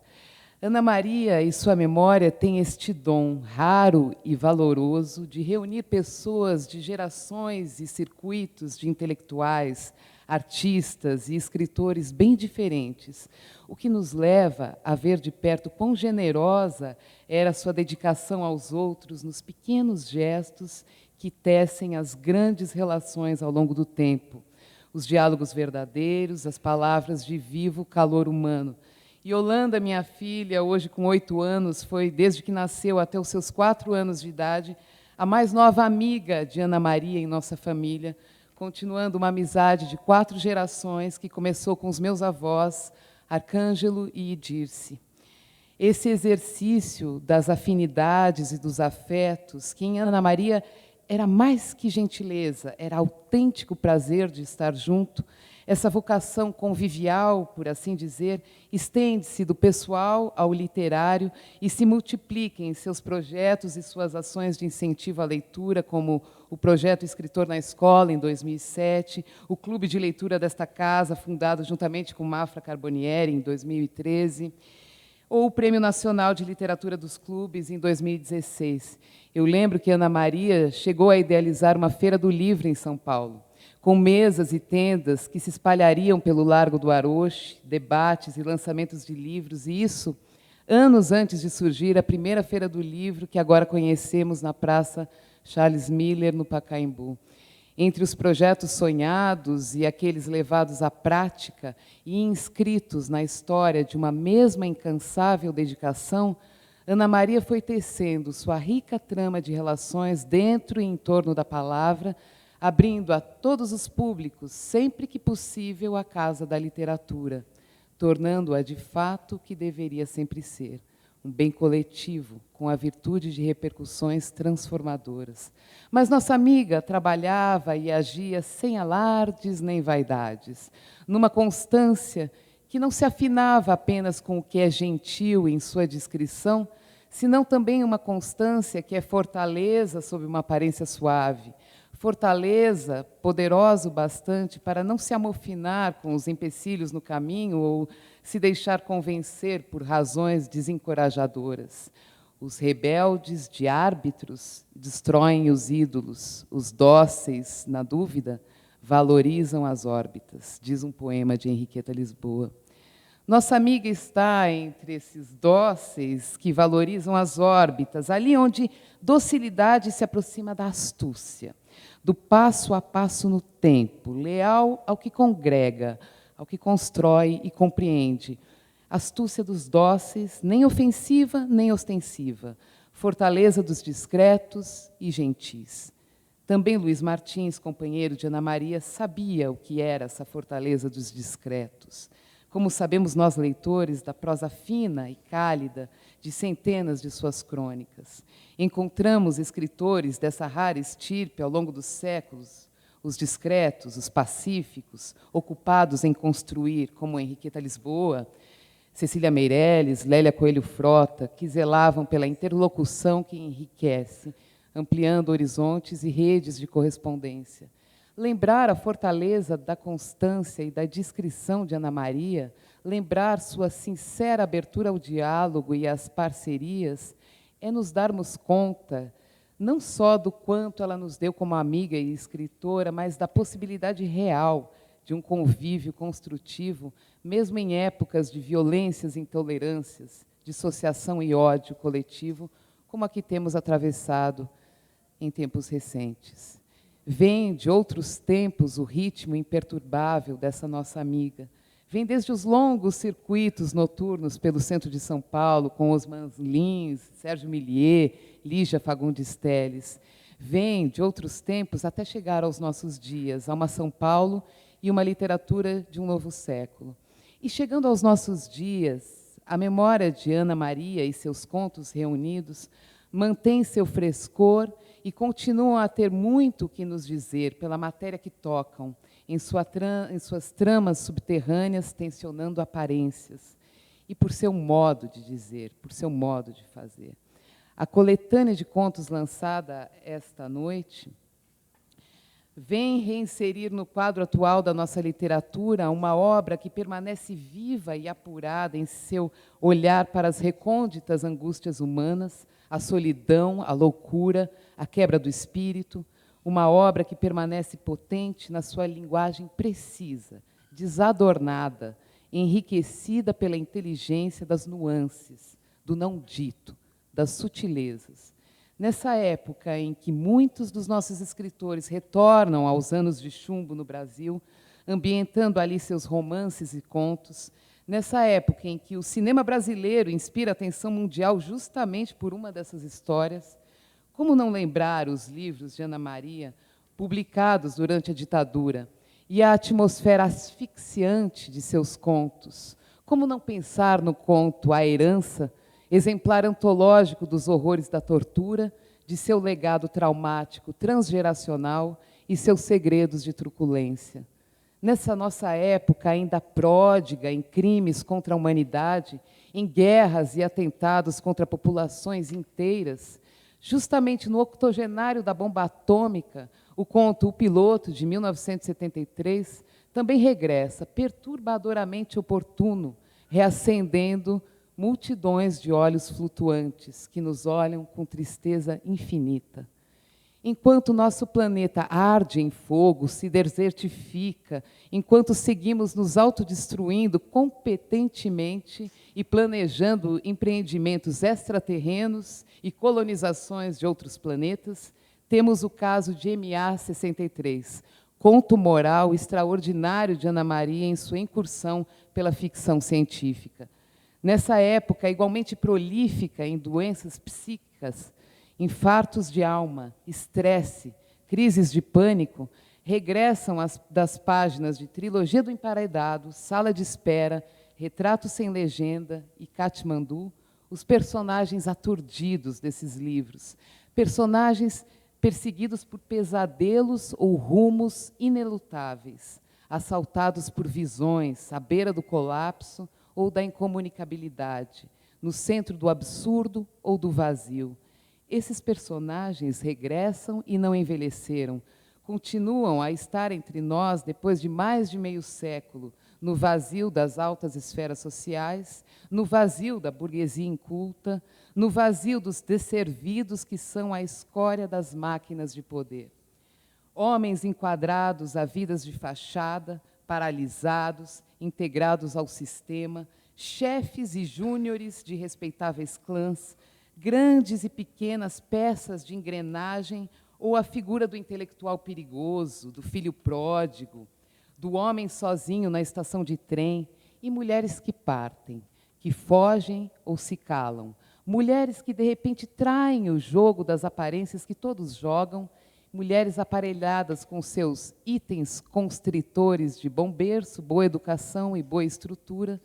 Ana Maria e sua memória têm este dom raro e valoroso de reunir pessoas de gerações e circuitos de intelectuais, artistas e escritores bem diferentes, o que nos leva a ver de perto quão generosa era sua dedicação aos outros nos pequenos gestos que tecem as grandes relações ao longo do tempo, os diálogos verdadeiros, as palavras de vivo calor humano. Yolanda, minha filha, hoje com 8 anos, foi, desde que nasceu até os seus 4 anos de idade, a mais nova amiga de Ana Maria em nossa família, continuando uma amizade de 4 gerações que começou com os meus avós, Arcângelo e Idirce. Esse exercício das afinidades e dos afetos, que em Ana Maria era mais que gentileza, era autêntico prazer de estar junto. Essa vocação convivial, por assim dizer, estende-se do pessoal ao literário e se multiplica em seus projetos e suas ações de incentivo à leitura, como o projeto Escritor na Escola, em 2007, o Clube de Leitura desta casa, fundado juntamente com Mafra Carbonieri, em 2013, ou o Prêmio Nacional de Literatura dos Clubes, em 2016. Eu lembro que Ana Maria chegou a idealizar uma feira do livro em São Paulo, com mesas e tendas que se espalhariam pelo Largo do Aroche, debates e lançamentos de livros, e isso anos antes de surgir a primeira feira do livro que agora conhecemos na Praça Charles Miller, no Pacaembu. Entre os projetos sonhados e aqueles levados à prática e inscritos na história de uma mesma incansável dedicação, Ana Maria foi tecendo sua rica trama de relações dentro e em torno da palavra, abrindo a todos os públicos, sempre que possível, a casa da literatura, tornando-a de fato o que deveria sempre ser, um bem coletivo, com a virtude de repercussões transformadoras. Mas nossa amiga trabalhava e agia sem alardes nem vaidades, numa constância que não se afinava apenas com o que é gentil em sua descrição, senão também uma constância que é fortaleza sob uma aparência suave, fortaleza poderosa o bastante para não se amofinar com os empecilhos no caminho ou se deixar convencer por razões desencorajadoras. Os rebeldes de árbitros destroem os ídolos, os dóceis, na dúvida, valorizam as órbitas, diz um poema de Henriqueta Lisboa. Nossa amiga está entre esses dóceis que valorizam as órbitas, ali onde docilidade se aproxima da astúcia, do passo a passo no tempo, leal ao que congrega, ao que constrói e compreende. Astúcia dos dóceis, nem ofensiva nem ostensiva, fortaleza dos discretos e gentis. Também Luiz Martins, companheiro de Ana Maria, sabia o que era essa fortaleza dos discretos. Como sabemos nós, leitores, da prosa fina e cálida de centenas de suas crônicas. Encontramos escritores dessa rara estirpe ao longo dos séculos, os discretos, os pacíficos, ocupados em construir, como Henriqueta Lisboa, Cecília Meirelles, Lélia Coelho Frota, que zelavam pela interlocução que enriquece, ampliando horizontes e redes de correspondência. Lembrar a fortaleza da constância e da discrição de Ana Maria, lembrar sua sincera abertura ao diálogo e às parcerias, é nos darmos conta, não só do quanto ela nos deu como amiga e escritora, mas da possibilidade real de um convívio construtivo, mesmo em épocas de violências e intolerâncias, dissociação e ódio coletivo, como a que temos atravessado em tempos recentes. Vem de outros tempos o ritmo imperturbável dessa nossa amiga. Vem desde os longos circuitos noturnos pelo centro de São Paulo, com Osman Lins, Sérgio Millier, Lígia Fagundes Telles. Vem de outros tempos até chegar aos nossos dias, a uma São Paulo e uma literatura de um novo século. E chegando aos nossos dias, a memória de Ana Maria e seus contos reunidos mantém seu frescor e continuam a ter muito o que nos dizer pela matéria que tocam, em suas tramas subterrâneas, tensionando aparências, e por seu modo de dizer, por seu modo de fazer. A coletânea de contos lançada esta noite vem reinserir no quadro atual da nossa literatura uma obra que permanece viva e apurada em seu olhar para as recônditas angústias humanas, a solidão, a loucura, a quebra do espírito, uma obra que permanece potente na sua linguagem precisa, desadornada, enriquecida pela inteligência das nuances, do não dito, das sutilezas. Nessa época em que muitos dos nossos escritores retornam aos anos de chumbo no Brasil, ambientando ali seus romances e contos, nessa época em que o cinema brasileiro inspira atenção mundial justamente por uma dessas histórias, como não lembrar os livros de Ana Maria, publicados durante a ditadura, e a atmosfera asfixiante de seus contos? Como não pensar no conto A Herança, exemplar antológico dos horrores da tortura, de seu legado traumático transgeracional e seus segredos de truculência? Nessa nossa época ainda pródiga em crimes contra a humanidade, em guerras e atentados contra populações inteiras, justamente no octogenário da bomba atômica, o conto O Piloto, de 1973, também regressa, perturbadoramente oportuno, reacendendo multidões de olhos flutuantes que nos olham com tristeza infinita. Enquanto nosso planeta arde em fogo, se desertifica, enquanto seguimos nos autodestruindo competentemente e planejando empreendimentos extraterrenos e colonizações de outros planetas, temos o caso de MA63, conto moral extraordinário de Ana Maria em sua incursão pela ficção científica. Nessa época, igualmente prolífica em doenças psíquicas, infartos de alma, estresse, crises de pânico, regressam das páginas de Trilogia do Emparedado, Sala de Espera, Retrato Sem Legenda e Katmandu, os personagens aturdidos desses livros, personagens perseguidos por pesadelos ou rumos inelutáveis, assaltados por visões à beira do colapso ou da incomunicabilidade, no centro do absurdo ou do vazio. Esses personagens regressam e não envelheceram, continuam a estar entre nós depois de mais de meio século, no vazio das altas esferas sociais, no vazio da burguesia inculta, no vazio dos desservidos que são a escória das máquinas de poder. Homens enquadrados a vidas de fachada, paralisados, integrados ao sistema, chefes e júniores de respeitáveis clãs, grandes e pequenas peças de engrenagem, ou a figura do intelectual perigoso, do filho pródigo, do homem sozinho na estação de trem, e mulheres que partem, que fogem ou se calam, mulheres que de repente traem o jogo das aparências que todos jogam, mulheres aparelhadas com seus itens constritores de bom berço, boa educação e boa estrutura,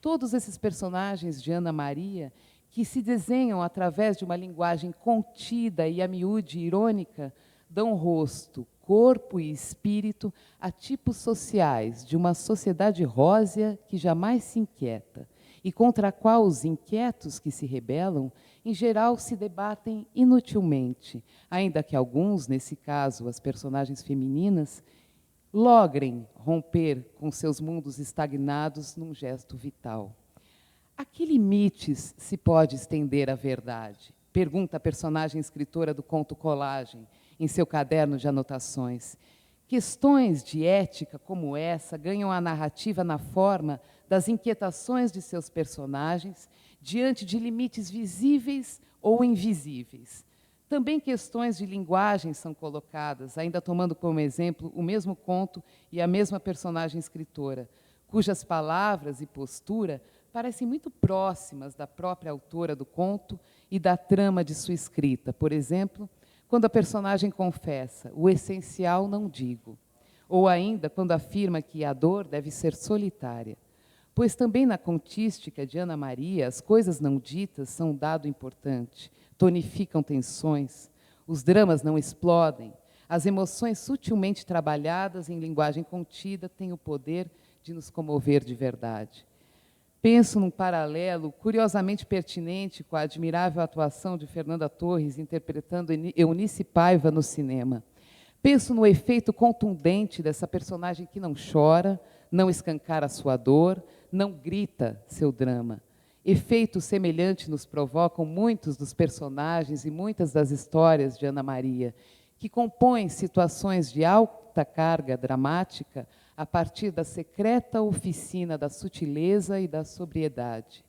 todos esses personagens de Ana Maria que se desenham através de uma linguagem contida e a miúde irônica, dão rosto, corpo e espírito a tipos sociais de uma sociedade rósea que jamais se inquieta e contra a qual os inquietos que se rebelam, em geral, se debatem inutilmente, ainda que alguns, nesse caso, as personagens femininas, logrem romper com seus mundos estagnados num gesto vital. A que limites se pode estender a verdade? Pergunta a personagem escritora do conto Colagem, em seu caderno de anotações. Questões de ética como essa ganham a narrativa na forma das inquietações de seus personagens diante de limites visíveis ou invisíveis. Também questões de linguagem são colocadas, ainda tomando como exemplo o mesmo conto e a mesma personagem escritora, cujas palavras e postura parecem muito próximas da própria autora do conto e da trama de sua escrita. Por exemplo, quando a personagem confessa, o essencial não digo, ou ainda quando afirma que a dor deve ser solitária. Pois também na contística de Ana Maria, as coisas não ditas são um dado importante, tonificam tensões, os dramas não explodem, as emoções sutilmente trabalhadas em linguagem contida têm o poder de nos comover de verdade. Penso num paralelo curiosamente pertinente com a admirável atuação de Fernanda Torres interpretando Eunice Paiva no cinema. Penso no efeito contundente dessa personagem que não chora, não escancara sua dor, não grita seu drama. Efeito semelhante nos provocam muitos dos personagens e muitas das histórias de Ana Maria, que compõem situações de alta carga dramática a partir da secreta oficina da sutileza e da sobriedade.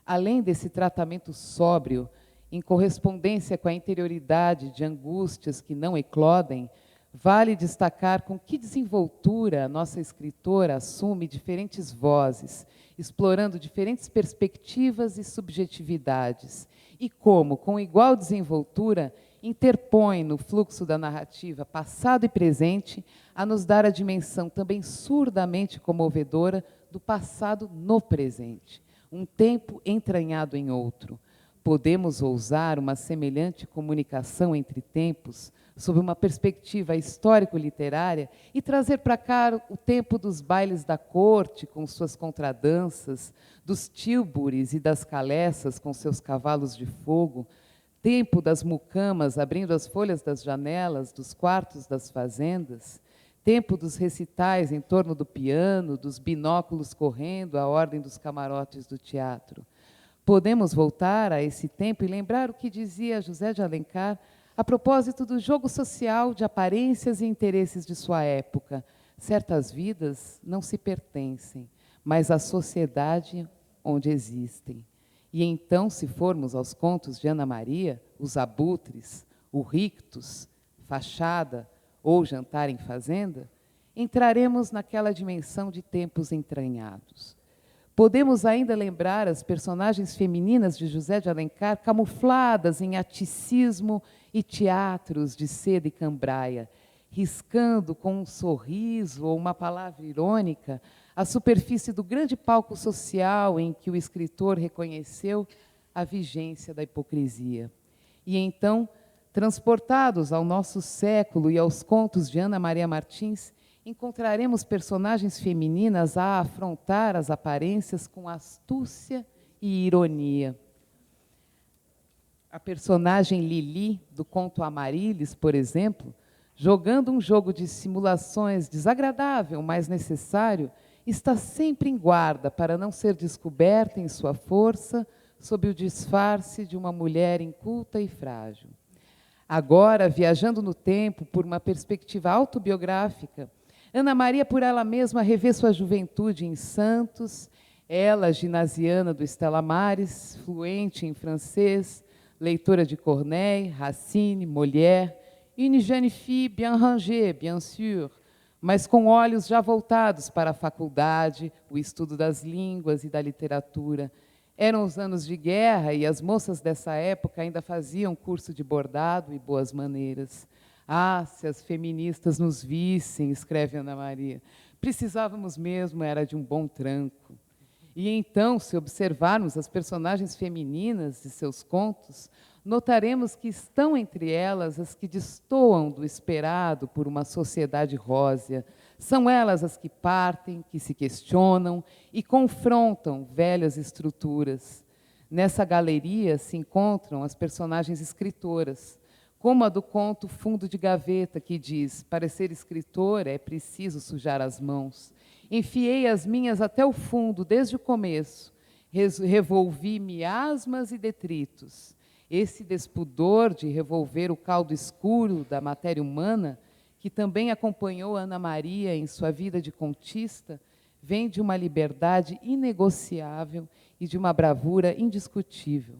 Além desse tratamento sóbrio, em correspondência com a interioridade de angústias que não eclodem, vale destacar com que desenvoltura a nossa escritora assume diferentes vozes, explorando diferentes perspectivas e subjetividades, e como, com igual desenvoltura, interpõe no fluxo da narrativa passado e presente a nos dar a dimensão também surdamente comovedora do passado no presente, um tempo entranhado em outro. Podemos ousar uma semelhante comunicação entre tempos sob uma perspectiva histórico-literária e trazer para cá o tempo dos bailes da corte com suas contradanças, dos tílbures e das caleças com seus cavalos de fogo, tempo das mucamas abrindo as folhas das janelas dos quartos das fazendas, tempo dos recitais em torno do piano, dos binóculos correndo à ordem dos camarotes do teatro. Podemos voltar a esse tempo e lembrar o que dizia José de Alencar a propósito do jogo social de aparências e interesses de sua época. Certas vidas não se pertencem, mas à sociedade onde existem. E então, se formos aos contos de Ana Maria, os abutres, o rictus, fachada ou jantar em fazenda, entraremos naquela dimensão de tempos entranhados. Podemos ainda lembrar as personagens femininas de José de Alencar camufladas em aticismo e teatros de seda e cambraia, riscando com um sorriso ou uma palavra irônica a superfície do grande palco social em que o escritor reconheceu a vigência da hipocrisia. E então, transportados ao nosso século e aos contos de Ana Maria Martins, encontraremos personagens femininas a afrontar as aparências com astúcia e ironia. A personagem Lili, do conto Amarílis, por exemplo, jogando um jogo de simulações desagradável, mas necessário, está sempre em guarda para não ser descoberta em sua força sob o disfarce de uma mulher inculta e frágil. Agora, viajando no tempo por uma perspectiva autobiográfica, Ana Maria, por ela mesma, revê sua juventude em Santos, ela, ginasiana do Stella Maris, fluente em francês, leitora de Corneille, Racine, Molière, une jeune fille bien rangée, bien sûr, mas com olhos já voltados para a faculdade, o estudo das línguas e da literatura. Eram os anos de guerra e as moças dessa época ainda faziam curso de bordado e boas maneiras. Ah, se as feministas nos vissem, escreve Ana Maria, precisávamos mesmo era de um bom tranco. E então, se observarmos as personagens femininas de seus contos, notaremos que estão entre elas as que destoam do esperado por uma sociedade rósea. São elas as que partem, que se questionam e confrontam velhas estruturas. Nessa galeria se encontram as personagens escritoras, como a do conto Fundo de Gaveta, que diz: para ser escritora é preciso sujar as mãos. Enfiei as minhas até o fundo, desde o começo. Revolvi miasmas e detritos. Esse despudor de revolver o caldo escuro da matéria humana, que também acompanhou Ana Maria em sua vida de contista, vem de uma liberdade inegociável e de uma bravura indiscutível.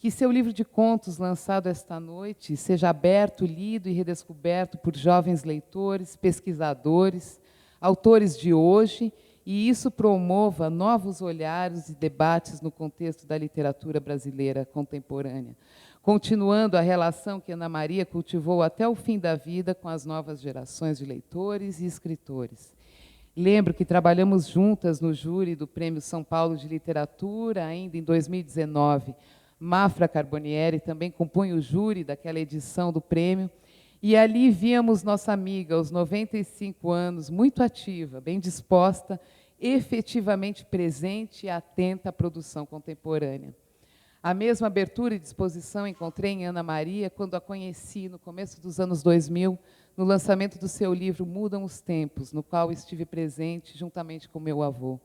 Que seu livro de contos, lançado esta noite, seja aberto, lido e redescoberto por jovens leitores, pesquisadores, autores de hoje, e isso promova novos olhares e debates no contexto da literatura brasileira contemporânea, continuando a relação que Ana Maria cultivou até o fim da vida com as novas gerações de leitores e escritores. Lembro que trabalhamos juntas no júri do Prêmio São Paulo de Literatura, ainda em 2019. Mafra Carbonieri também compunha o júri daquela edição do prêmio, e ali víamos nossa amiga, aos 95 anos, muito ativa, bem disposta, efetivamente presente e atenta à produção contemporânea. A mesma abertura e disposição encontrei em Ana Maria quando a conheci, no começo dos anos 2000, no lançamento do seu livro Mudam os Tempos, no qual estive presente juntamente com meu avô.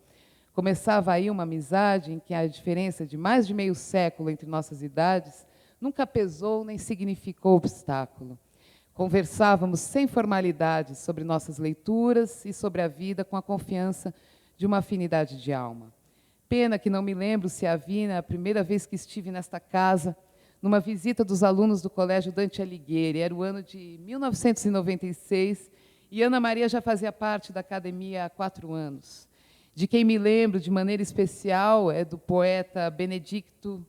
Começava aí uma amizade em que a diferença de mais de meio século entre nossas idades nunca pesou nem significou obstáculo. Conversávamos sem formalidades sobre nossas leituras e sobre a vida com a confiança de uma afinidade de alma. Pena que não me lembro se a vi na primeira vez que estive nesta casa, numa visita dos alunos do Colégio Dante Alighieri. Era o ano de 1996 e Ana Maria já fazia parte da academia há 4 anos. De quem me lembro de maneira especial é do poeta Benedicto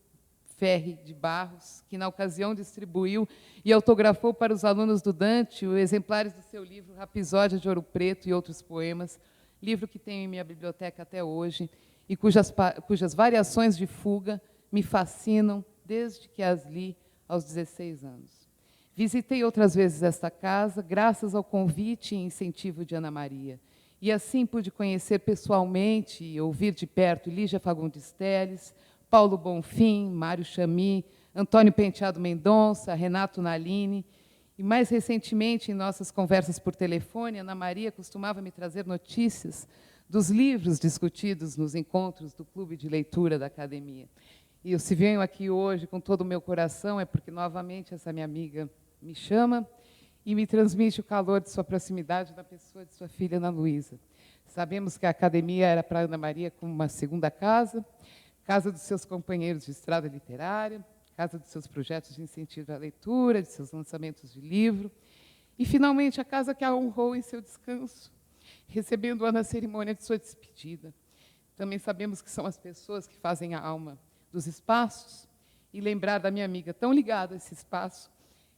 Ferri de Barros, que na ocasião distribuiu e autografou para os alunos do Dante os exemplares do seu livro Rapisódia de Ouro Preto e Outros Poemas, livro que tenho em minha biblioteca até hoje e cujas variações de fuga me fascinam desde que as li aos 16 anos. Visitei outras vezes esta casa, graças ao convite e incentivo de Ana Maria, e assim pude conhecer pessoalmente e ouvir de perto Lígia Fagundes Telles, Paulo Bonfim, Mário Chamy, Antônio Penteado Mendonça, Renato Nalini, e mais recentemente, em nossas conversas por telefone, Ana Maria costumava me trazer notícias dos livros discutidos nos encontros do Clube de Leitura da Academia. E eu, se venho aqui hoje com todo o meu coração, é porque, novamente, essa minha amiga me chama e me transmite o calor de sua proximidade da pessoa de sua filha, Ana Luísa. Sabemos que a Academia era para Ana Maria como uma segunda casa, casa dos seus companheiros de estrada literária, casa dos seus projetos de incentivo à leitura, de seus lançamentos de livro, e, finalmente, a casa que a honrou em seu descanso, recebendo-a na cerimônia de sua despedida. Também sabemos que são as pessoas que fazem a alma dos espaços, e lembrar da minha amiga tão ligada a esse espaço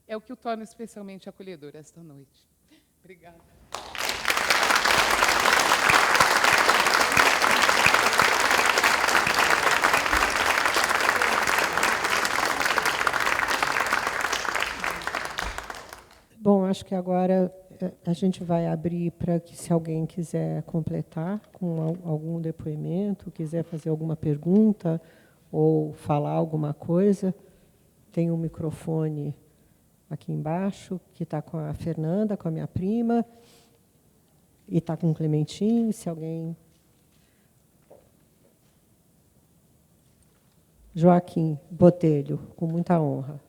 é o que o torna especialmente acolhedor esta noite. Obrigada. Bom, acho que agora a gente vai abrir para que, se alguém quiser completar com algum depoimento, quiser fazer alguma pergunta ou falar alguma coisa, tem um microfone aqui embaixo, que está com a Fernanda, com a minha prima, e está com o Clementinho, se alguém... Joaquim Botelho, com muita honra.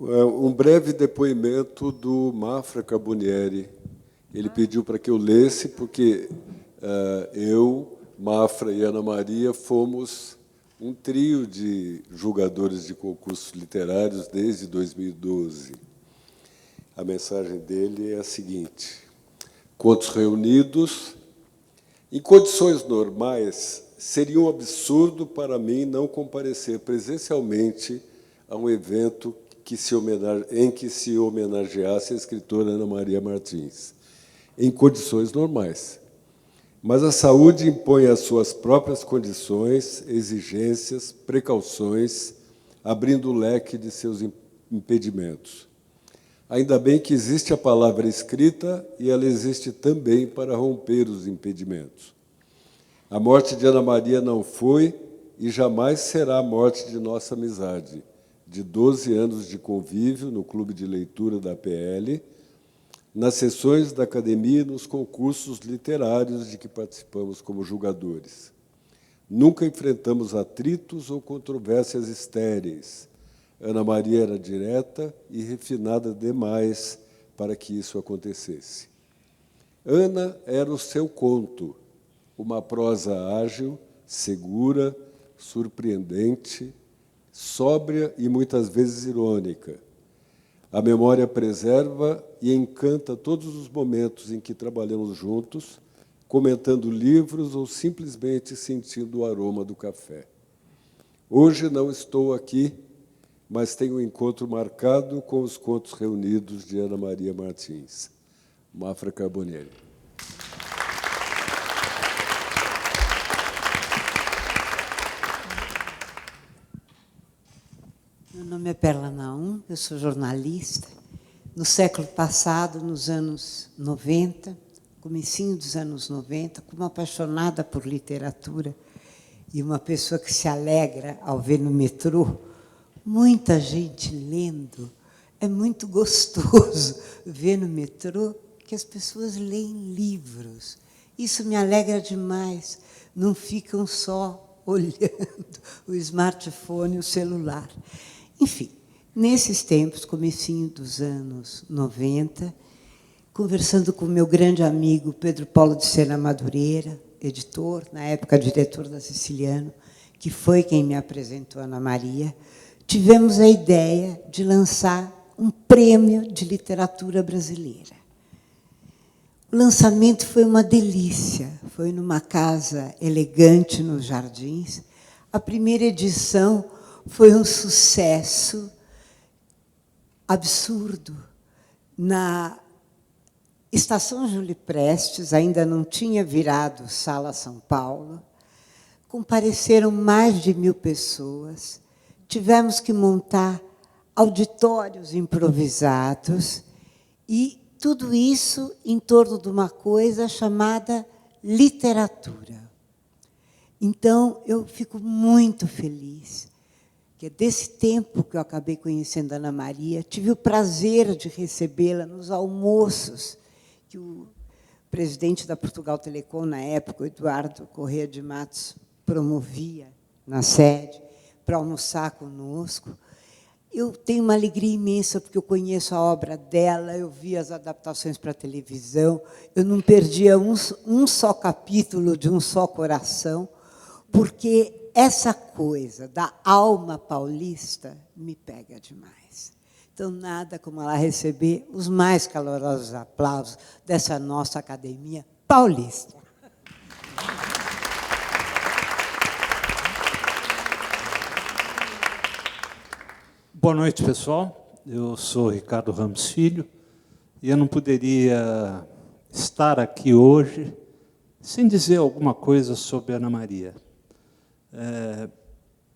Um breve depoimento do Mafra Carbonieri. Ele pediu para que eu lesse, porque eu, Mafra e Ana Maria fomos um trio de julgadores de concursos literários desde 2012. A mensagem dele é a seguinte: contos reunidos. Em condições normais, seria um absurdo para mim não comparecer presencialmente a um evento em que se homenageasse a escritora Ana Maria Martins, em condições normais. Mas a saúde impõe as suas próprias condições, exigências, precauções, abrindo o leque de seus impedimentos. Ainda bem que existe a palavra escrita e ela existe também para romper os impedimentos. A morte de Ana Maria não foi e jamais será a morte de nossa amizade, de 12 anos de convívio no clube de leitura da PL, nas sessões da academia e nos concursos literários de que participamos como julgadores. Nunca enfrentamos atritos ou controvérsias estéreis. Ana Maria era direta e refinada demais para que isso acontecesse. Ana era o seu conto, uma prosa ágil, segura, surpreendente, sóbria e muitas vezes irônica. A memória preserva e encanta todos os momentos em que trabalhamos juntos, comentando livros ou simplesmente sentindo o aroma do café. Hoje não estou aqui, mas tenho um encontro marcado com os contos reunidos de Ana Maria Martins. Mafra Carbonieri. Meu nome é Perla Naum, eu sou jornalista. No século passado, nos anos 90, comecinho dos anos 90, como apaixonada por literatura e uma pessoa que se alegra ao ver no metrô muita gente lendo. É muito gostoso ver no metrô que as pessoas leem livros. Isso me alegra demais. Não ficam só olhando o smartphone, o celular. Enfim, nesses tempos, comecinho dos anos 90, conversando com meu grande amigo Pedro Paulo de Sena Madureira, editor, na época diretor da Siciliano, que foi quem me apresentou a Ana Maria, tivemos a ideia de lançar um prêmio de literatura brasileira. O lançamento foi uma delícia, foi numa casa elegante nos Jardins. A primeira edição foi um sucesso absurdo. Na Estação Júlio Prestes, ainda não tinha virado Sala São Paulo, compareceram mais de 1000 pessoas, tivemos que montar auditórios improvisados e tudo isso em torno de uma coisa chamada literatura. Então, eu fico muito feliz que desse tempo que eu acabei conhecendo a Ana Maria, tive o prazer de recebê-la nos almoços que o presidente da Portugal Telecom, na época, o Eduardo Corrêa de Matos, promovia na sede para almoçar conosco. Eu tenho uma alegria imensa, porque eu conheço a obra dela, eu vi as adaptações para a televisão, eu não perdia um só capítulo de Um Só Coração, porque essa coisa da alma paulista me pega demais. Então, nada como ela receber os mais calorosos aplausos dessa nossa academia paulista. Boa noite, pessoal. Eu sou Ricardo Ramos Filho e eu não poderia estar aqui hoje sem dizer alguma coisa sobre Ana Maria.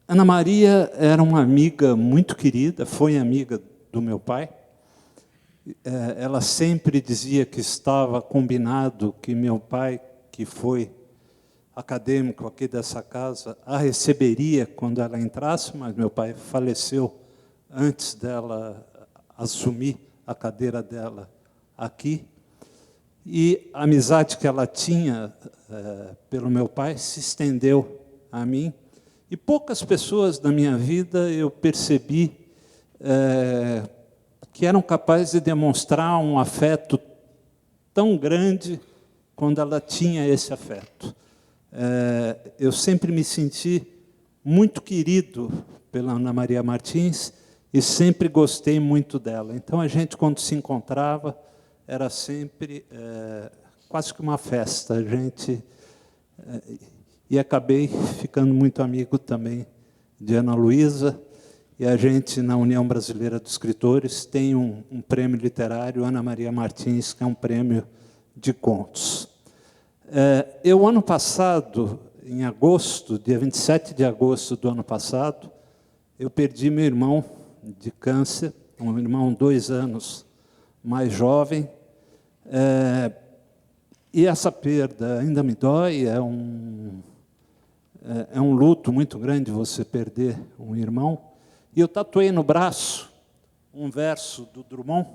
Ana Maria era uma amiga muito querida, foi amiga do meu pai. Ela sempre dizia que estava combinado que meu pai, que foi acadêmico aqui dessa casa, a receberia quando ela entrasse, mas meu pai faleceu antes dela assumir a cadeira dela aqui. E a amizade que ela tinha pelo meu pai se estendeu a mim. E poucas pessoas na minha vida eu percebi que eram capazes de demonstrar um afeto tão grande quando ela tinha esse afeto. Eu sempre me senti muito querido pela Ana Maria Martins e sempre gostei muito dela. Então, a gente, quando se encontrava, era sempre quase que uma festa. A gente... e acabei ficando muito amigo também de Ana Luísa, e a gente, na União Brasileira dos Escritores, tem um prêmio literário, Ana Maria Martins, que é um prêmio de contos. Eu, ano passado, em agosto, dia 27 de agosto do ano passado, eu perdi meu irmão de câncer, um irmão 2 anos mais jovem, e essa perda ainda me dói, é um luto muito grande você perder um irmão. E eu tatuei no braço um verso do Drummond.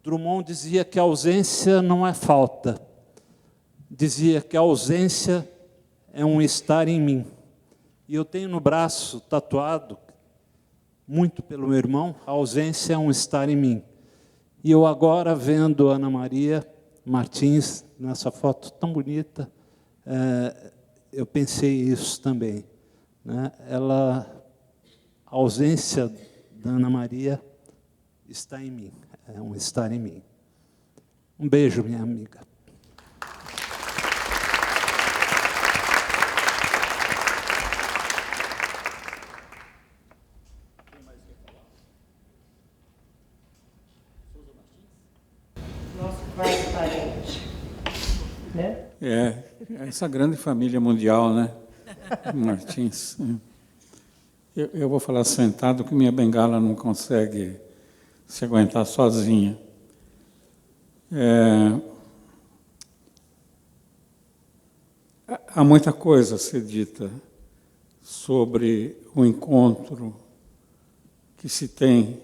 Drummond dizia que a ausência não é falta. Dizia que a ausência é um estar em mim. E eu tenho no braço tatuado, muito pelo meu irmão, a ausência é um estar em mim. E eu agora, vendo Ana Maria Martins, nessa foto tão bonita, eu pensei isso também, né? A ausência da Ana Maria está em mim, é um estar em mim. Um beijo, minha amiga. Nosso quarto parente. Né? Essa grande família mundial, né? Martins. Eu vou falar sentado, que minha bengala não consegue se aguentar sozinha. Há muita coisa a ser dita sobre o encontro que se tem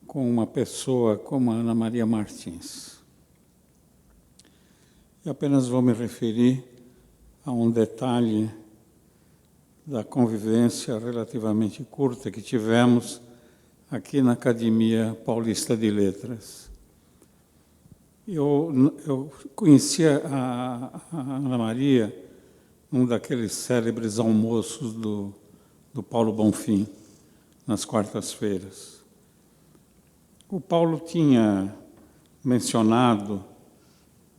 com uma pessoa como a Ana Maria Martins. Eu apenas vou me referir a um detalhe da convivência relativamente curta que tivemos aqui na Academia Paulista de Letras. Eu conhecia a Ana Maria num daqueles célebres almoços do Paulo Bonfim, nas quartas-feiras. O Paulo tinha mencionado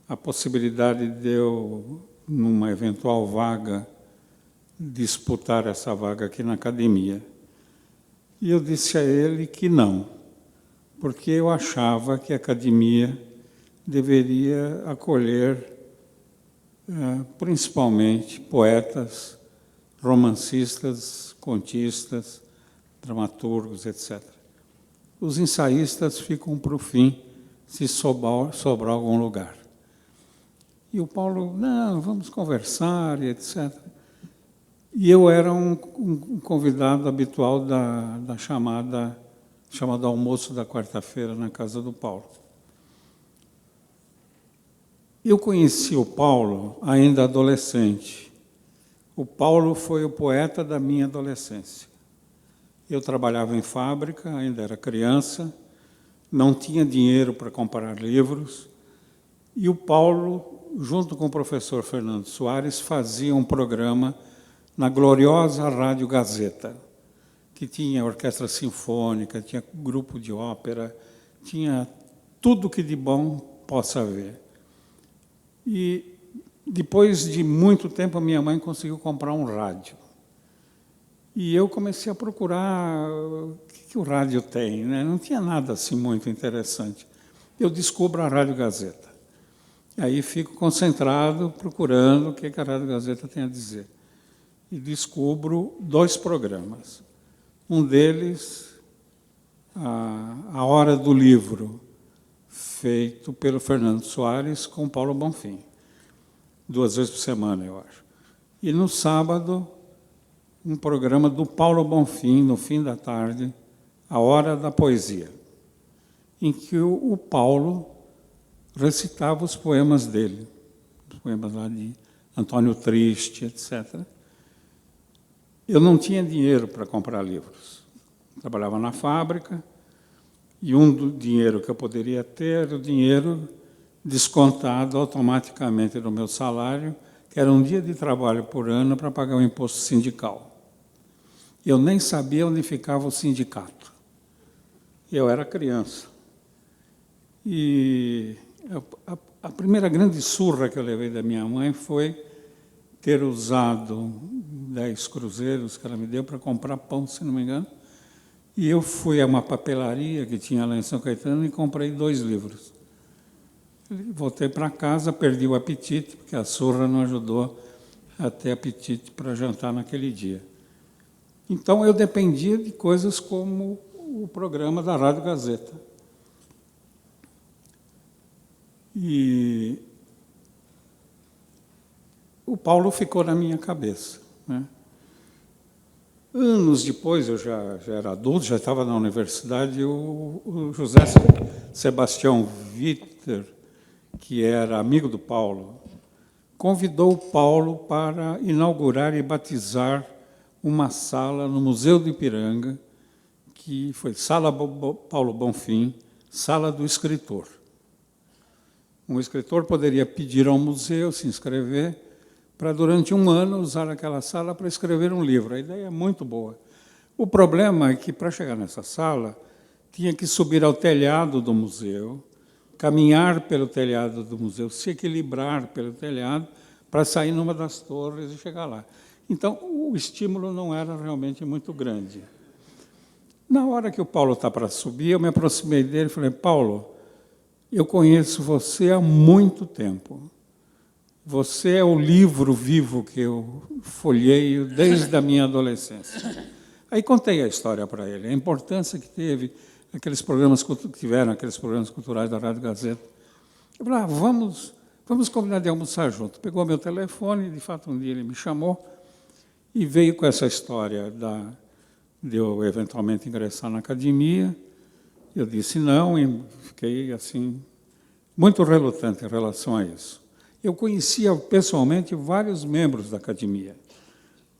a possibilidade de eu, numa eventual vaga, disputar essa vaga aqui na academia. E eu disse a ele que não, porque eu achava que a academia deveria acolher principalmente poetas, romancistas, contistas, dramaturgos, etc. Os ensaístas ficam para o fim, se sobrar algum lugar. E o Paulo, não, vamos conversar, e etc. E eu era um convidado habitual da chamada almoço da quarta-feira na casa do Paulo. Eu conheci o Paulo ainda adolescente. O Paulo foi o poeta da minha adolescência. Eu trabalhava em fábrica, ainda era criança, não tinha dinheiro para comprar livros, e o Paulo, junto com o professor Fernando Soares, fazia um programa na gloriosa Rádio Gazeta, que tinha orquestra sinfônica, tinha grupo de ópera, tinha tudo que de bom possa haver. E, depois de muito tempo, a minha mãe conseguiu comprar um rádio. E eu comecei a procurar o que o rádio tem, né? Não tinha nada assim muito interessante. Eu descubro a Rádio Gazeta. Aí fico concentrado, procurando o que a Rádio Gazeta tem a dizer. E descubro 2 programas. Um deles, a Hora do Livro, feito pelo Fernando Soares com Paulo Bonfim, 2 vezes por semana, eu acho. E no sábado, um programa do Paulo Bonfim, no fim da tarde, A Hora da Poesia, em que o Paulo recitava os poemas dele, os poemas lá de Antônio Triste, etc. Eu não tinha dinheiro para comprar livros. Trabalhava na fábrica, E do dinheiro que eu poderia ter era o dinheiro descontado automaticamente do meu salário, que era um dia de trabalho por ano para pagar o imposto sindical. Eu nem sabia onde ficava o sindicato. Eu era criança. E a primeira grande surra que eu levei da minha mãe foi ter usado 10 cruzeiros que ela me deu para comprar pão, se não me engano. E eu fui a uma papelaria que tinha lá em São Caetano e comprei 2 livros. Voltei para casa, perdi o apetite, porque a surra não ajudou a ter apetite para jantar naquele dia. Então, eu dependia de coisas como o programa da Rádio Gazeta. E o Paulo ficou na minha cabeça, né? Anos depois, eu já era adulto, já estava na universidade, o José Sebastião Vitter, que era amigo do Paulo, convidou o Paulo para inaugurar e batizar uma sala no Museu do Ipiranga, que foi Sala Paulo Bonfim, Sala do Escritor. Um escritor poderia pedir ao museu, se inscrever, para, durante um ano, usar aquela sala para escrever um livro. A ideia é muito boa. O problema é que, para chegar nessa sala, tinha que subir ao telhado do museu, caminhar pelo telhado do museu, se equilibrar pelo telhado, para sair numa das torres e chegar lá. Então, o estímulo não era realmente muito grande. Na hora que o Paulo está para subir, eu me aproximei dele e falei: Paulo, eu conheço você há muito tempo. Você é o livro vivo que eu folheio desde a minha adolescência. Aí contei a história para ele, a importância que teve aqueles programas que tiveram, aqueles programas culturais da Rádio Gazeta. Eu falei: vamos combinar de almoçar junto. Pegou meu telefone, de fato, um dia ele me chamou e veio com essa história de eu eventualmente ingressar na academia. Eu disse não e fiquei assim muito relutante em relação a isso. Eu conhecia pessoalmente vários membros da academia.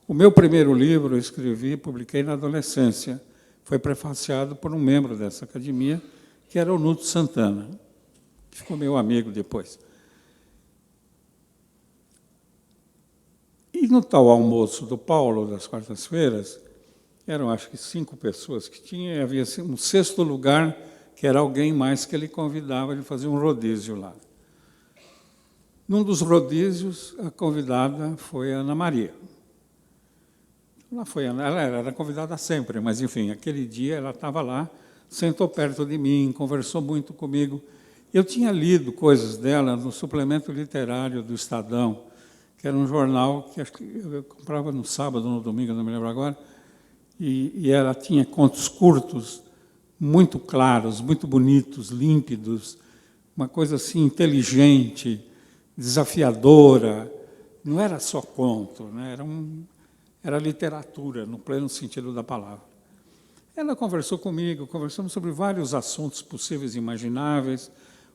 O meu primeiro livro eu escrevi e publiquei na adolescência. Foi prefaciado por um membro dessa academia, que era o Nuto Santana, que ficou meu amigo depois. E no tal almoço do Paulo, das quartas-feiras, eram acho que 5 pessoas que tinha, e havia um 6º lugar, que era alguém mais que ele convidava, ele fazia um rodízio lá. Num dos rodízios, a convidada foi a Ana Maria. Ela era convidada sempre, mas, enfim, aquele dia ela estava lá, sentou perto de mim, conversou muito comigo. Eu tinha lido coisas dela no suplemento literário do Estadão, que era um jornal que acho que eu comprava no sábado, no domingo, não me lembro agora, e ela tinha contos curtos, muito claros, muito bonitos, límpidos, uma coisa assim inteligente, desafiadora. Não era só conto, né? Era literatura, no pleno sentido da palavra. Ela conversou comigo, conversamos sobre vários assuntos possíveis e imagináveis.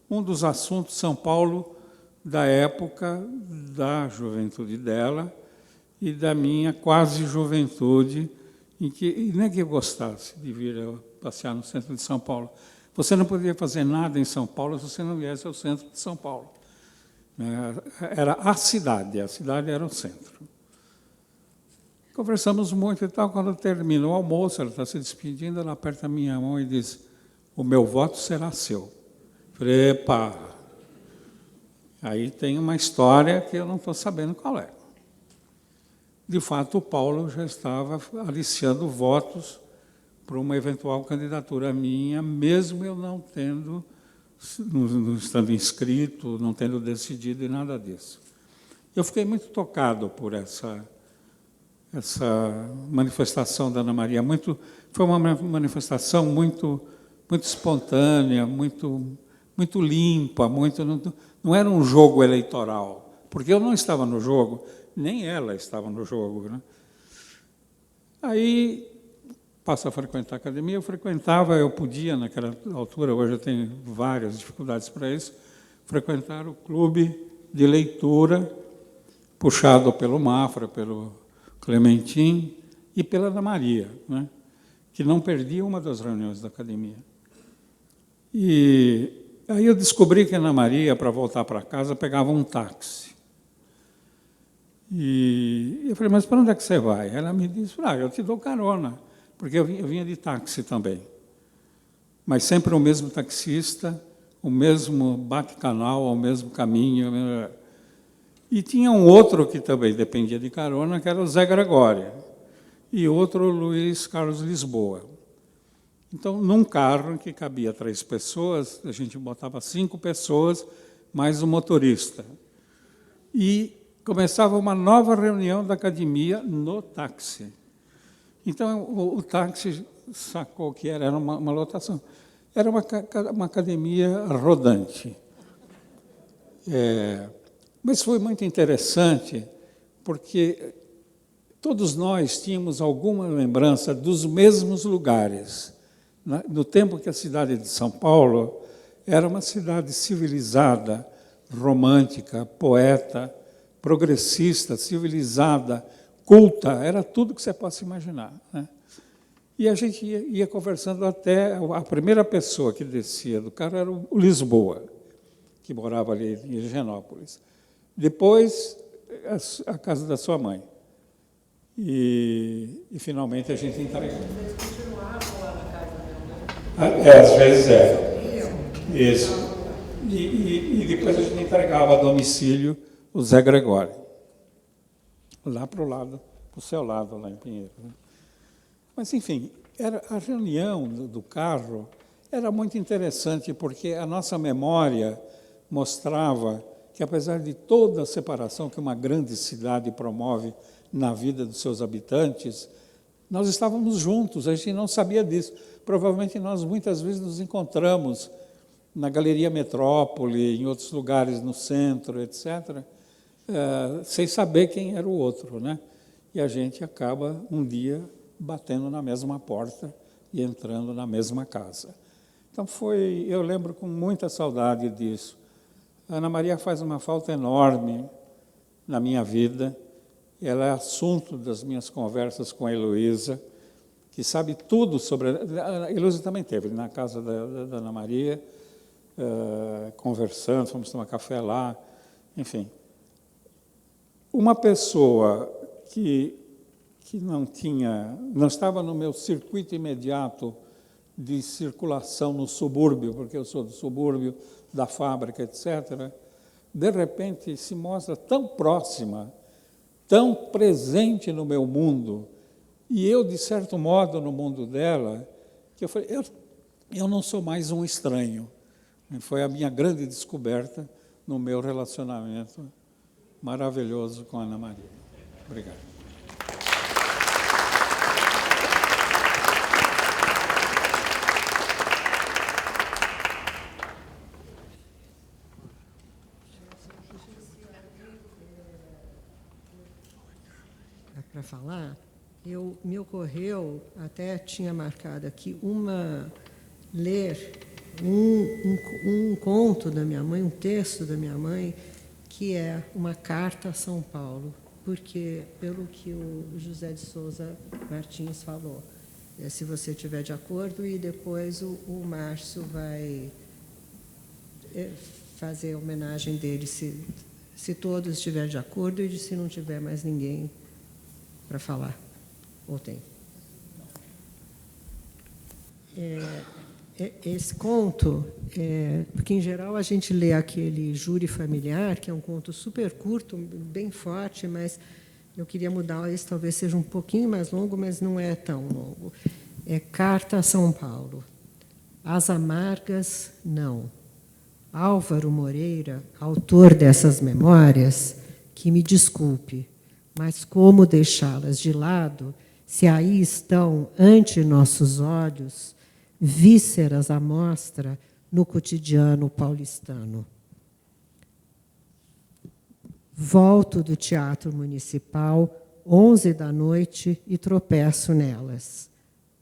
Um dos assuntos, São Paulo, da época da juventude dela e da minha quase juventude, em que nem que eu gostasse de vir passear no centro de São Paulo. Você não podia fazer nada em São Paulo se você não viesse ao centro de São Paulo. Era a cidade era o centro. Conversamos muito e tal. Quando terminou o almoço, ela está se despedindo, ela aperta a minha mão e diz: o meu voto será seu. Falei: epa! Aí tem uma história que eu não estou sabendo qual é. De fato, o Paulo já estava aliciando votos para uma eventual candidatura minha, mesmo eu não estando inscrito, não tendo decidido e nada disso. Eu fiquei muito tocado por essa manifestação da Ana Maria. Foi uma manifestação muito espontânea, muito limpa, não era um jogo eleitoral, porque eu não estava no jogo, nem ela estava no jogo, né? Aí passo a frequentar a academia, eu podia, naquela altura, hoje eu tenho várias dificuldades para isso, frequentar o clube de leitura, puxado pelo Mafra, pelo Clementim e pela Ana Maria, né? Que não perdia uma das reuniões da academia. E aí eu descobri que a Ana Maria, para voltar para casa, pegava um táxi. E eu falei, mas para onde é que você vai? Ela me disse, eu te dou carona, porque eu vinha de táxi também. Mas sempre o mesmo taxista, o mesmo bate-canal, o mesmo caminho. E tinha um outro que também dependia de carona, que era o Zé Gregório, e outro, o Luiz Carlos Lisboa. Então, num carro em que cabia 3 pessoas, a gente botava 5 pessoas, mais o motorista. E começava uma nova reunião da academia no táxi. Então, o táxi sacou que era uma lotação. Era uma academia rodante. Mas foi muito interessante, porque todos nós tínhamos alguma lembrança dos mesmos lugares. No tempo que a cidade de São Paulo era uma cidade civilizada, romântica, poeta, progressista, civilizada, culta, era tudo que você possa imaginar, né? E a gente ia conversando até... A primeira pessoa que descia do carro era o Lisboa, que morava ali em Higienópolis. Depois, a casa da sua mãe. E finalmente a gente entregou. Vocês continuavam lá na casa da minha mãe? Às vezes Isso. E depois a gente entregava a domicílio o Zé Gregório. Lá para o seu lado, lá em Pinheiro. Né? Mas, enfim, a reunião do carro era muito interessante, porque a nossa memória mostrava que, apesar de toda a separação que uma grande cidade promove na vida dos seus habitantes, nós estávamos juntos, a gente não sabia disso. Provavelmente nós muitas vezes nos encontramos na Galeria Metrópole, em outros lugares no centro, etc., sem saber quem era o outro, né? E a gente acaba, um dia, batendo na mesma porta e entrando na mesma casa. Então, eu lembro com muita saudade disso. A Ana Maria faz uma falta enorme na minha vida. Ela é assunto das minhas conversas com a Heloísa, que sabe tudo sobre... A Heloísa também esteve na casa da Ana Maria, conversando, fomos tomar café lá, enfim. Uma pessoa que não estava no meu circuito imediato de circulação no subúrbio, porque eu sou do subúrbio, da fábrica, etc., de repente se mostra tão próxima, tão presente no meu mundo, e eu, de certo modo, no mundo dela, que eu falei, eu não sou mais um estranho. Foi a minha grande descoberta no meu relacionamento maravilhoso com a Ana Maria. Obrigado. Para falar, me ocorreu, até tinha marcado aqui, ler um conto da minha mãe, um texto da minha mãe, que é uma carta a São Paulo, porque, pelo que o José de Souza Martins falou, se você estiver de acordo, e depois o Márcio vai fazer a homenagem dele, se todos estiverem de acordo, e se não tiver mais ninguém para falar. Ou tem? Esse conto, porque, em geral, a gente lê aquele Júri Familiar, que é um conto super curto, bem forte, mas eu queria mudar, esse talvez seja um pouquinho mais longo, mas não é tão longo. É Carta a São Paulo. As amargas, não. Álvaro Moreira, autor dessas memórias, que me desculpe, mas como deixá-las de lado, se aí estão ante nossos olhos vísceras à mostra no cotidiano paulistano. Volto do Teatro Municipal, 11 da noite, e tropeço nelas.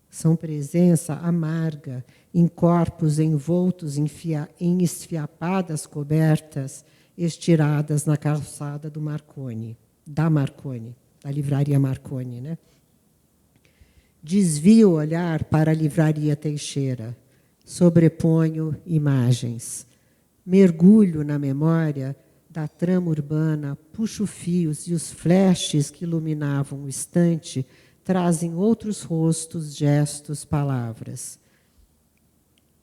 São presença amarga em corpos envoltos em esfiapadas cobertas estiradas na calçada do Marconi. Da livraria Marconi, né? Desvio o olhar para a livraria Teixeira. sobreponho imagens. Mergulho na memória da trama urbana, puxo fios e os flashes que iluminavam o estante trazem outros rostos, gestos, palavras.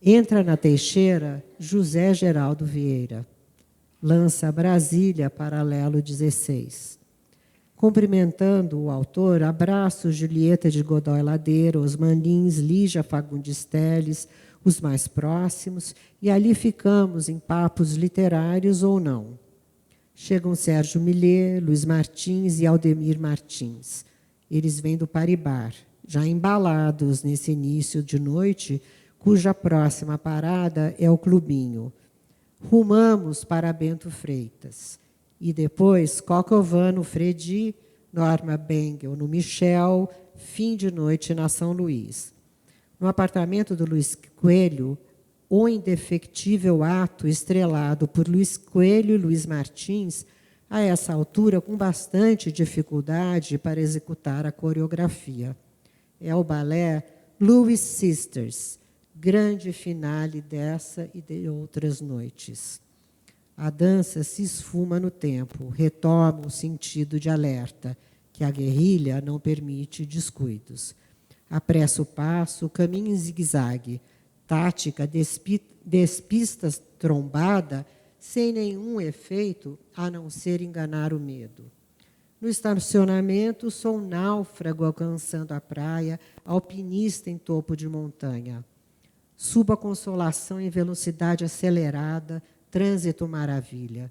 Entra na Teixeira José Geraldo Vieira. Lança Brasília, paralelo 16. Cumprimentando o autor, abraço Julieta de Godoy Ladeira, Osman Lins, Lígia Fagundes Telles, os mais próximos, e ali ficamos em papos literários ou não. Chegam Sérgio Millet, Luiz Martins e Aldemir Martins. Eles vêm do Paribar, já embalados nesse início de noite, cuja próxima parada é o Clubinho. Rumamos para Bento Freitas. E depois, Cocovano, Fredi, Norma Bengel no Michel, fim de noite na São Luís. No apartamento do Luiz Coelho, o indefectível ato estrelado por Luiz Coelho e Luiz Martins, a essa altura com bastante dificuldade para executar a coreografia. É o balé Louis Sisters, grande finale dessa e de outras noites. A dança se esfuma no tempo, retoma o sentido de alerta, que a guerrilha não permite descuidos. Apressa o passo, caminha em zigue-zague, tática despistas trombada, sem nenhum efeito, a não ser enganar o medo. No estacionamento, sou um náufrago alcançando a praia, alpinista em topo de montanha. Subo a Consolação em velocidade acelerada, trânsito maravilha.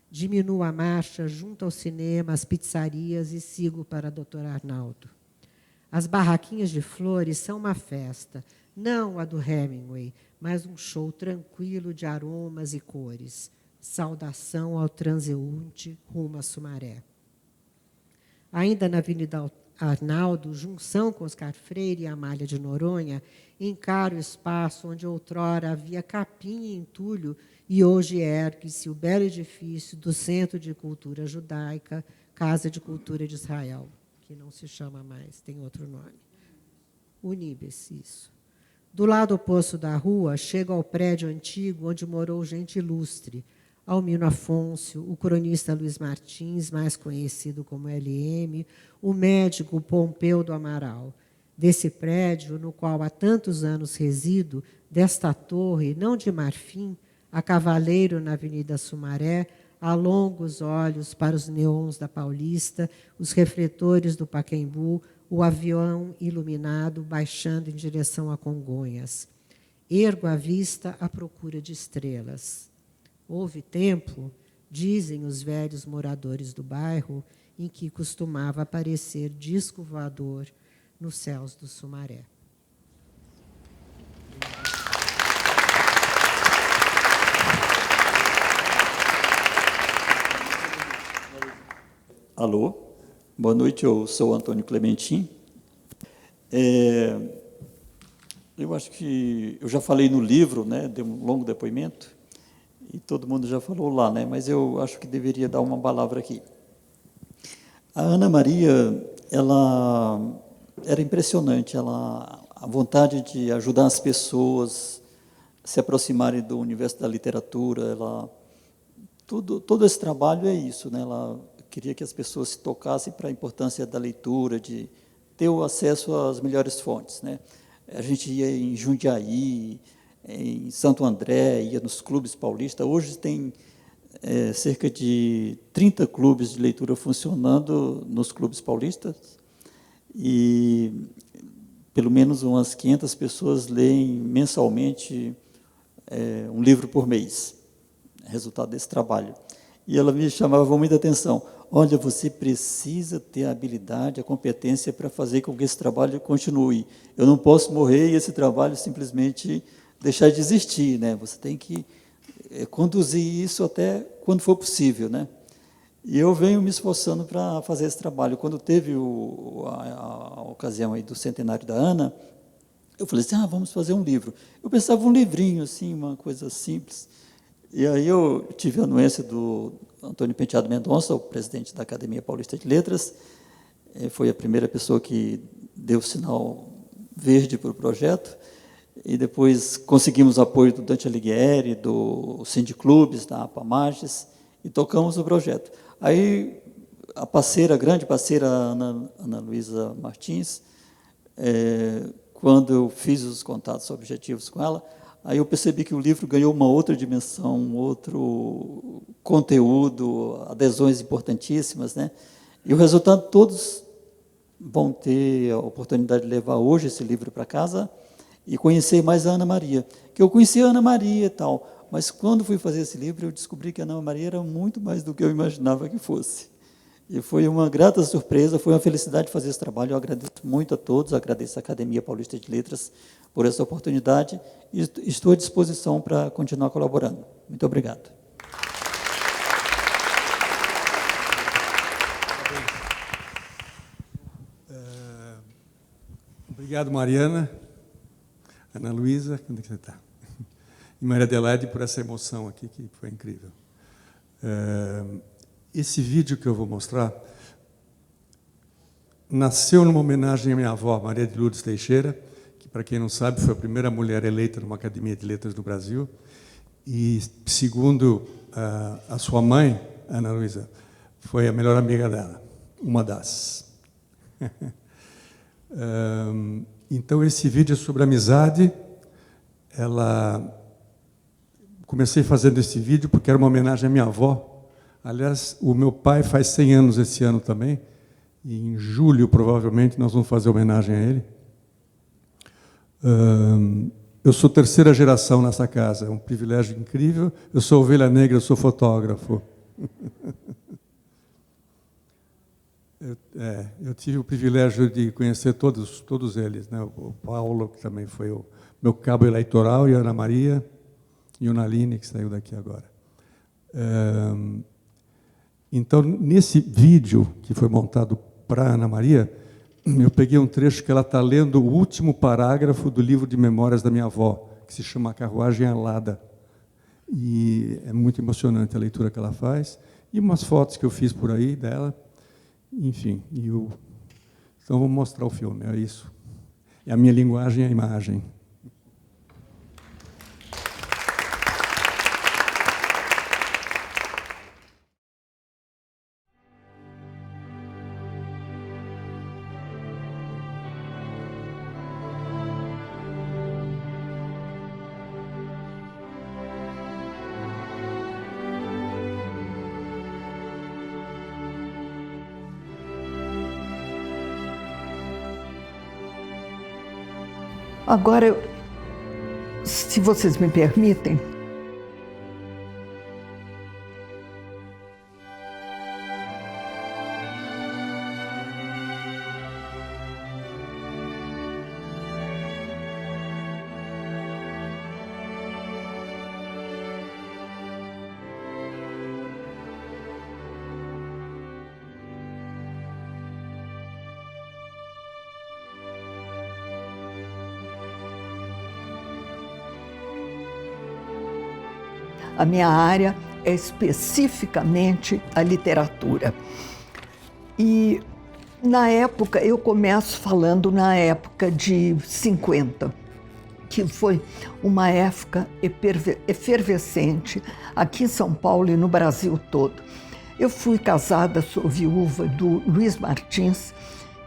Diminuo a marcha junto ao cinema, às pizzarias e sigo para Dr. Arnaldo. As barraquinhas de flores são uma festa, não a do Hemingway, mas um show tranquilo de aromas e cores. Saudação ao transeunte rumo a Sumaré. Ainda na Avenida Arnaldo, junção com Oscar Freire e Amália de Noronha, encaro o espaço onde outrora havia capim e entulho e hoje ergue-se o belo edifício do Centro de Cultura Judaica, Casa de Cultura de Israel, que não se chama mais, tem outro nome. Unibes, isso. Do lado oposto da rua, chego ao prédio antigo onde morou gente ilustre, Almino Afonso, o cronista Luiz Martins, mais conhecido como LM, o médico Pompeu do Amaral. Desse prédio, no qual há tantos anos resido, desta torre, não de marfim, a cavaleiro na Avenida Sumaré, alongo os olhos para os neons da Paulista, os refletores do Pacaembu, o avião iluminado baixando em direção a Congonhas. Ergo a vista à procura de estrelas. Houve tempo, dizem os velhos moradores do bairro, em que costumava aparecer disco voador nos céus do Sumaré. Alô, boa noite, eu sou Antônio Clementin. Eu acho que eu já falei no livro, né, dei um longo depoimento, e todo mundo já falou lá, né, mas eu acho que deveria dar uma palavra aqui. A Ana Maria, ela era impressionante, a vontade de ajudar as pessoas a se aproximarem do universo da literatura, todo esse trabalho é isso, né, ela queria que as pessoas se tocassem para a importância da leitura, de ter o acesso às melhores fontes, né. A gente ia em Jundiaí, em Santo André, ia nos clubes paulistas. Hoje tem cerca de 30 clubes de leitura funcionando nos clubes paulistas e pelo menos umas 500 pessoas leem mensalmente um livro por mês, resultado desse trabalho. E ela me chamava muita atenção. Olha, você precisa ter a habilidade, a competência para fazer com que esse trabalho continue. Eu não posso morrer e esse trabalho simplesmente deixar de existir, né? Você tem que conduzir isso até quando for possível, né? E eu venho me esforçando para fazer esse trabalho. Quando teve a ocasião aí do centenário da Ana, eu falei assim, vamos fazer um livro. Eu pensava um livrinho, assim, uma coisa simples. E aí eu tive a anuência do Antônio Penteado Mendonça, o presidente da Academia Paulista de Letras. Foi a primeira pessoa que deu o sinal verde para o projeto. e depois conseguimos apoio do Dante Alighieri, do Sindiclubes, da APAMAGES, e tocamos o projeto. Aí, a grande parceira, Ana Luísa Martins, quando eu fiz os contatos objetivos com ela, aí eu percebi que o livro ganhou uma outra dimensão, um outro conteúdo, adesões importantíssimas, né? E o resultado, todos vão ter a oportunidade de levar hoje esse livro para casa e conhecer mais a Ana Maria. Que eu conhecia a Ana Maria e tal, mas quando fui fazer esse livro, eu descobri que a Ana Maria era muito mais do que eu imaginava que fosse. E foi uma grata surpresa, foi uma felicidade fazer esse trabalho. Eu agradeço muito a todos, agradeço à Academia Paulista de Letras por essa oportunidade e estou à disposição para continuar colaborando. Muito obrigado. Obrigado, Mariana, Ana Luísa, onde é que você está? E Maria Adelaide por essa emoção aqui, que foi incrível. Esse vídeo que eu vou mostrar nasceu numa homenagem à minha avó, Maria de Lourdes Teixeira, que, para quem não sabe, foi a primeira mulher eleita numa Academia de Letras do Brasil. E, segundo a sua mãe, Ana Luísa, foi a melhor amiga dela, uma das. Então, esse vídeo é sobre amizade. Comecei fazendo esse vídeo porque era uma homenagem à minha avó. Aliás, o meu pai faz 100 anos esse ano também, e em julho, provavelmente, nós vamos fazer homenagem a ele. Eu sou terceira geração nessa casa, é um privilégio incrível. Eu sou ovelha negra, eu sou fotógrafo. Eu tive o privilégio de conhecer todos eles, né? O Paulo, que também foi o meu cabo eleitoral, e a Ana Maria, e o Naline, que saiu daqui agora. Então, nesse vídeo que foi montado para a Ana Maria, eu peguei um trecho que ela está lendo o último parágrafo do livro de memórias da minha avó, que se chama Carruagem Alada. E é muito emocionante a leitura que ela faz, e umas fotos que eu fiz por aí dela. Enfim, então vou mostrar o filme, é isso. E a minha linguagem é a imagem. Agora, se vocês me permitem, a minha área é especificamente a literatura. E, na época, eu começo falando na época de 50, que foi uma época efervescente aqui em São Paulo e no Brasil todo. Eu fui casada, sou viúva do Luiz Martins,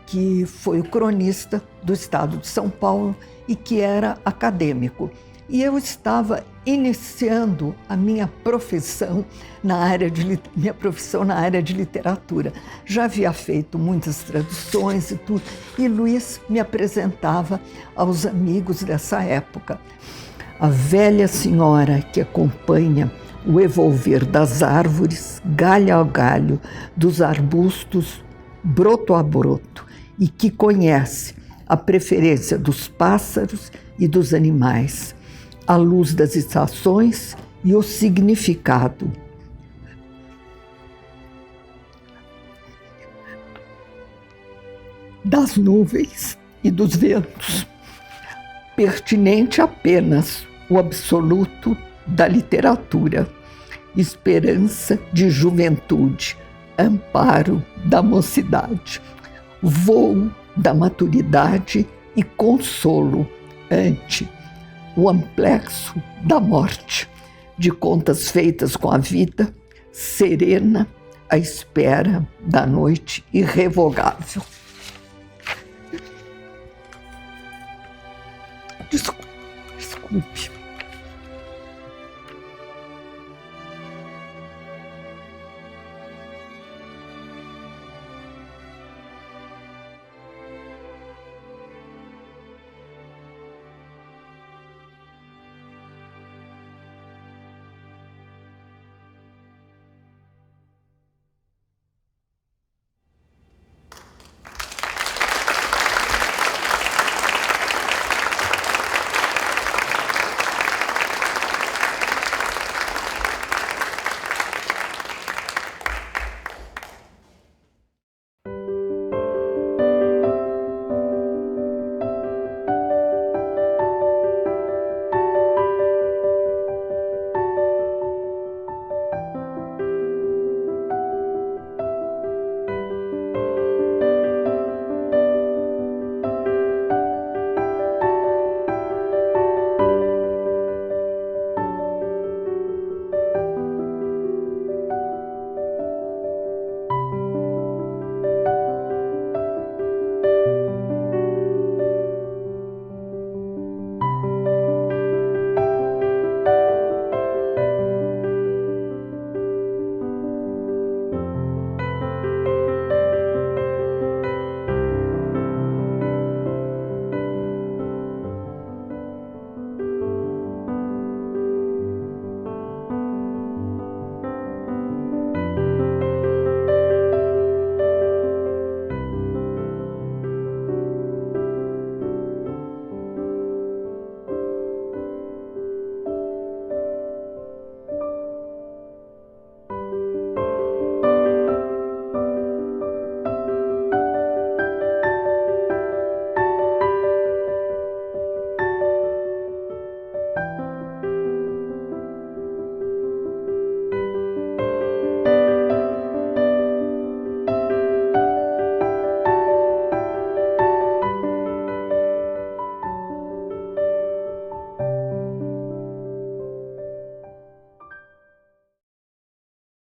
que foi o cronista do Estado de São Paulo e que era acadêmico. E eu estava iniciando a minha profissão na área de literatura. Já havia feito muitas traduções e tudo, e Luiz me apresentava aos amigos dessa época. A velha senhora que acompanha o evolver das árvores, galho a galho, dos arbustos, broto a broto, e que conhece a preferência dos pássaros e dos animais, a luz das estações e o significado das nuvens e dos ventos, pertinente apenas o absoluto da literatura, esperança de juventude, amparo da mocidade, voo da maturidade e consolo ante o amplexo da morte, de contas feitas com a vida, serena, à espera da noite irrevogável. Desculpe.